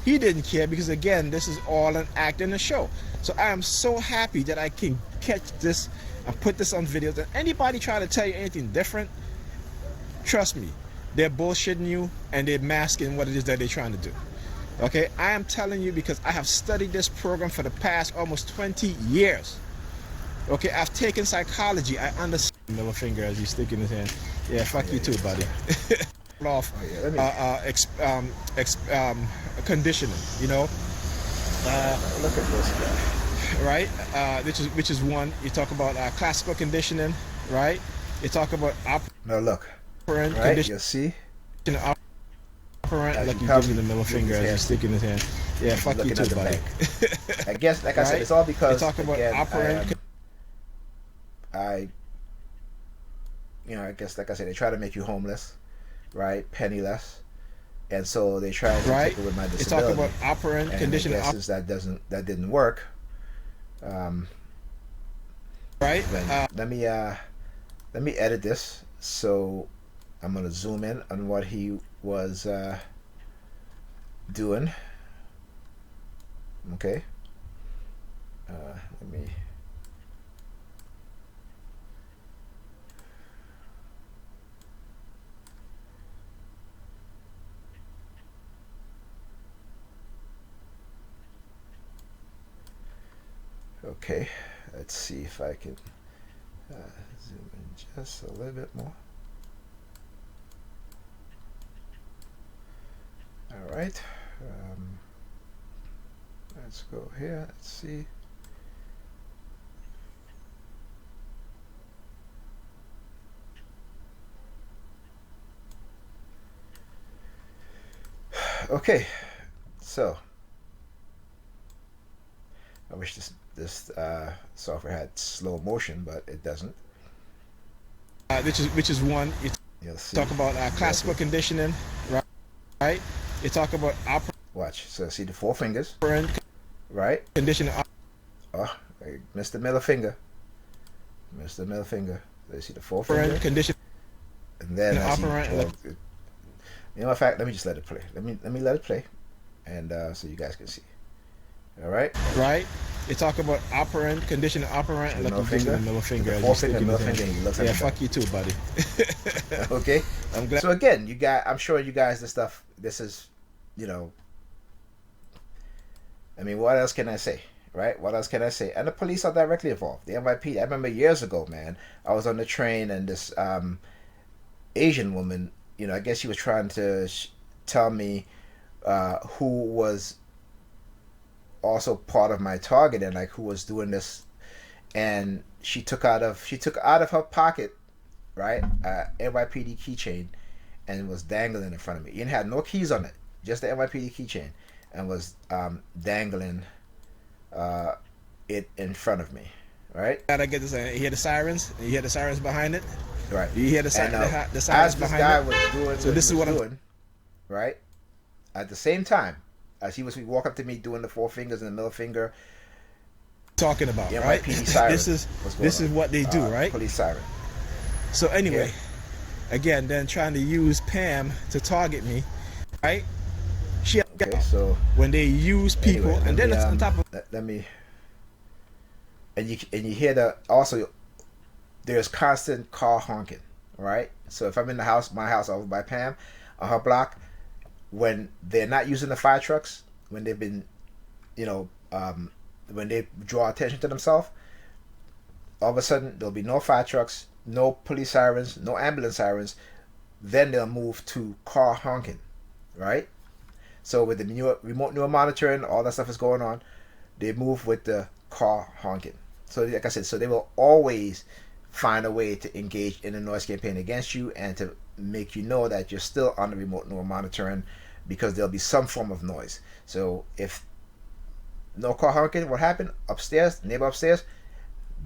He didn't care, because again, this is all an act in a show. So I am so happy that I can catch this and put this on video. That anybody try to tell you anything different, trust me, they're bullshitting you and they're masking what it is that they're trying to do. Okay, I am telling you because I have studied this program for the past almost 20 years. Okay, I've taken psychology. I understand. Middle finger as he's sticking his hand. Yeah, fuck you too, buddy. Off conditioning, you know. Look at this guy. Right, which is one. You talk about classical conditioning, right? You talk about Now look, operant right? conditioning. You see? Operant, like you give me the middle finger as he's sticking his hand. Yeah, fuck you too, buddy. I guess, like I said, it's all because you talk about again, operant. I guess, like I said, they try to make you homeless, right? Penniless, and so they try to take away my disability. They talk about operant conditioning. Since that didn't work. Right. Let me edit this. So I'm gonna zoom in on what he was doing. Okay. Let me. Okay, let's see if I can zoom in just a little bit more. All right, let's go here. Let's see. Okay, so I wish this software had slow motion, but it doesn't. Which is one. You talk about classical conditioning, right? You talk about watch. So see the four fingers, operant, right? Conditioning. Oh, I missed the middle finger. Missed the middle finger. So you see the four finger. Condition. And then I see, operant. you know, in fact, let me just let it play. Let me let it play, and so you guys can see. All right. Right. You talk about operant, conditioning operant, and like you give me the middle finger. The forefinger, middle finger, and he looks yeah, fuck you too, buddy. Okay. I'm glad. So again, I'm sure you guys, this is, you know, I mean, what else can I say, right? What else can I say? And the police are directly involved. The NYPD. I remember years ago, man, I was on the train and this Asian woman, you know, I guess she was trying to tell me who was also part of my target and like who was doing this, and she took out of her pocket, right, NYPD keychain, and was dangling in front of me. It had no keys on it, just the NYPD keychain, and was dangling it in front of me, right? Gotta get this. You hear the sirens? You hear the sirens behind it? Right. You hear the sirens behind it? As this guy was doing, so this is what I'm doing, right? At the same time, as he was walk up to me doing the four fingers and the middle finger, talking about, yeah, right? This is what they do, right? Police siren. So anyway, again, then trying to use Pam to target me, right? Okay, so when they use people, anyway, and then it's on top of. Let me. And you hear the also. There's constant car honking, right? So if I'm in my house over by Pam, on her block, when they're not using the fire trucks, when they've been, you know, when they draw attention to themselves, all of a sudden there'll be no fire trucks, no police sirens, no ambulance sirens. Then they'll move to car honking, right? So with the remote neural monitoring, all that stuff is going on, they move with the car honking. So like I said, so they will always find a way to engage in a noise campaign against you and to make you know that you're still on the remote neural monitoring, because there'll be some form of noise. So if no car honking, what happened? Upstairs, neighbor upstairs,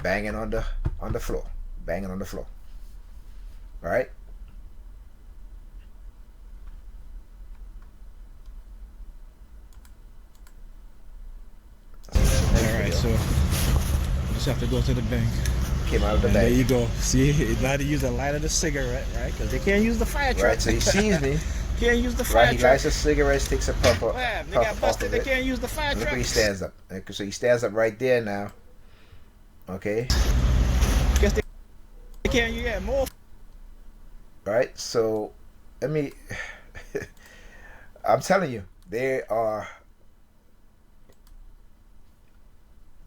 banging on the floor, banging on the floor. right? Alright, so you just have to go to the bank. Came out of the And there bag. you go. See, now to use the light of the cigarette, right? Because they can't use the fire truck. Right, so he sees me. Can't use the fire Right, he truck. lights a cigarette, takes a puff up. Wow, they got busted. They can't use the fire Look truck. where he stands up. So he stands up right there now. Okay. Guess they can't use more. Right, so let me. I'm telling you, they are.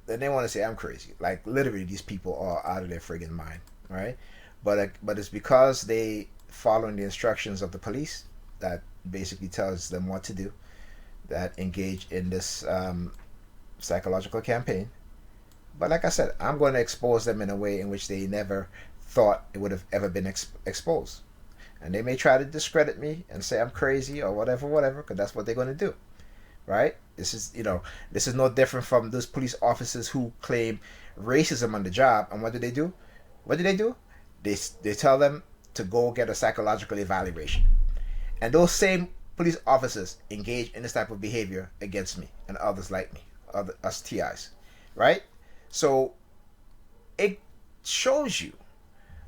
Then they want to say I'm crazy. Like literally, these people are out of their friggin' mind, right? But it's because they following the instructions of the police that basically tells them what to do, that engage in this psychological campaign. But like I said, I'm going to expose them in a way in which they never thought it would have ever been exposed. And they may try to discredit me and say I'm crazy or whatever, because that's what they're going to do, right? This is no different from those police officers who claim racism on the job. And what do they do? They tell them to go get a psychological evaluation. And those same police officers engage in this type of behavior against me and others like me, us TIs, right? So it shows you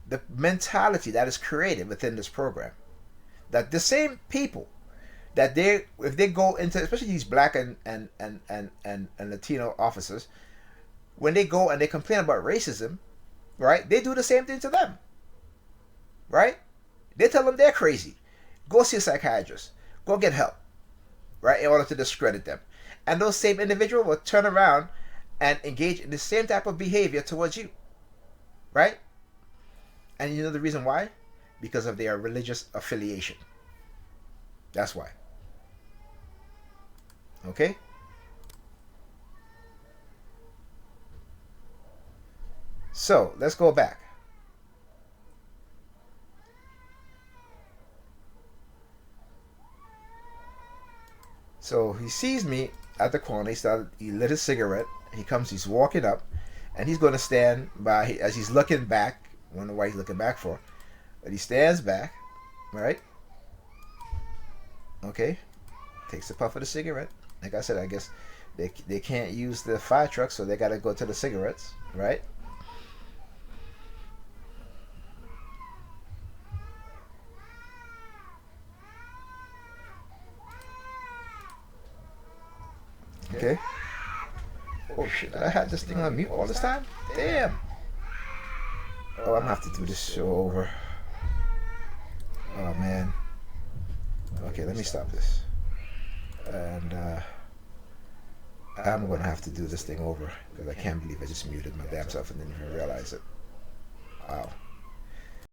the mentality that is created within this program. That the same people that if they go into, especially these black and Latino officers, when they go and they complain about racism, right, they do the same thing to them, right? They tell them they're crazy. Go see a psychiatrist. Go get help, right, in order to discredit them. And those same individuals will turn around and engage in the same type of behavior towards you, right? And you know the reason why? Because of their religious affiliation. That's why. Okay? So, let's go back. So, he sees me at the corner. He lit his cigarette. He's walking up. And he's going to stand by, as he's looking back. I wonder why he's looking back for. But he stands back. Right? Okay? Takes a puff of the cigarette. Like I said, I guess they can't use the fire truck, so they got to go to the cigarettes, right? Okay. Oh shit! I had this thing on mute all this time. Damn. Oh, I'm gonna have to do this show over. Oh man. Okay, let me stop this. And I'm gonna have to do this thing over because I can't believe I just muted my damn self and didn't even realize it. Wow.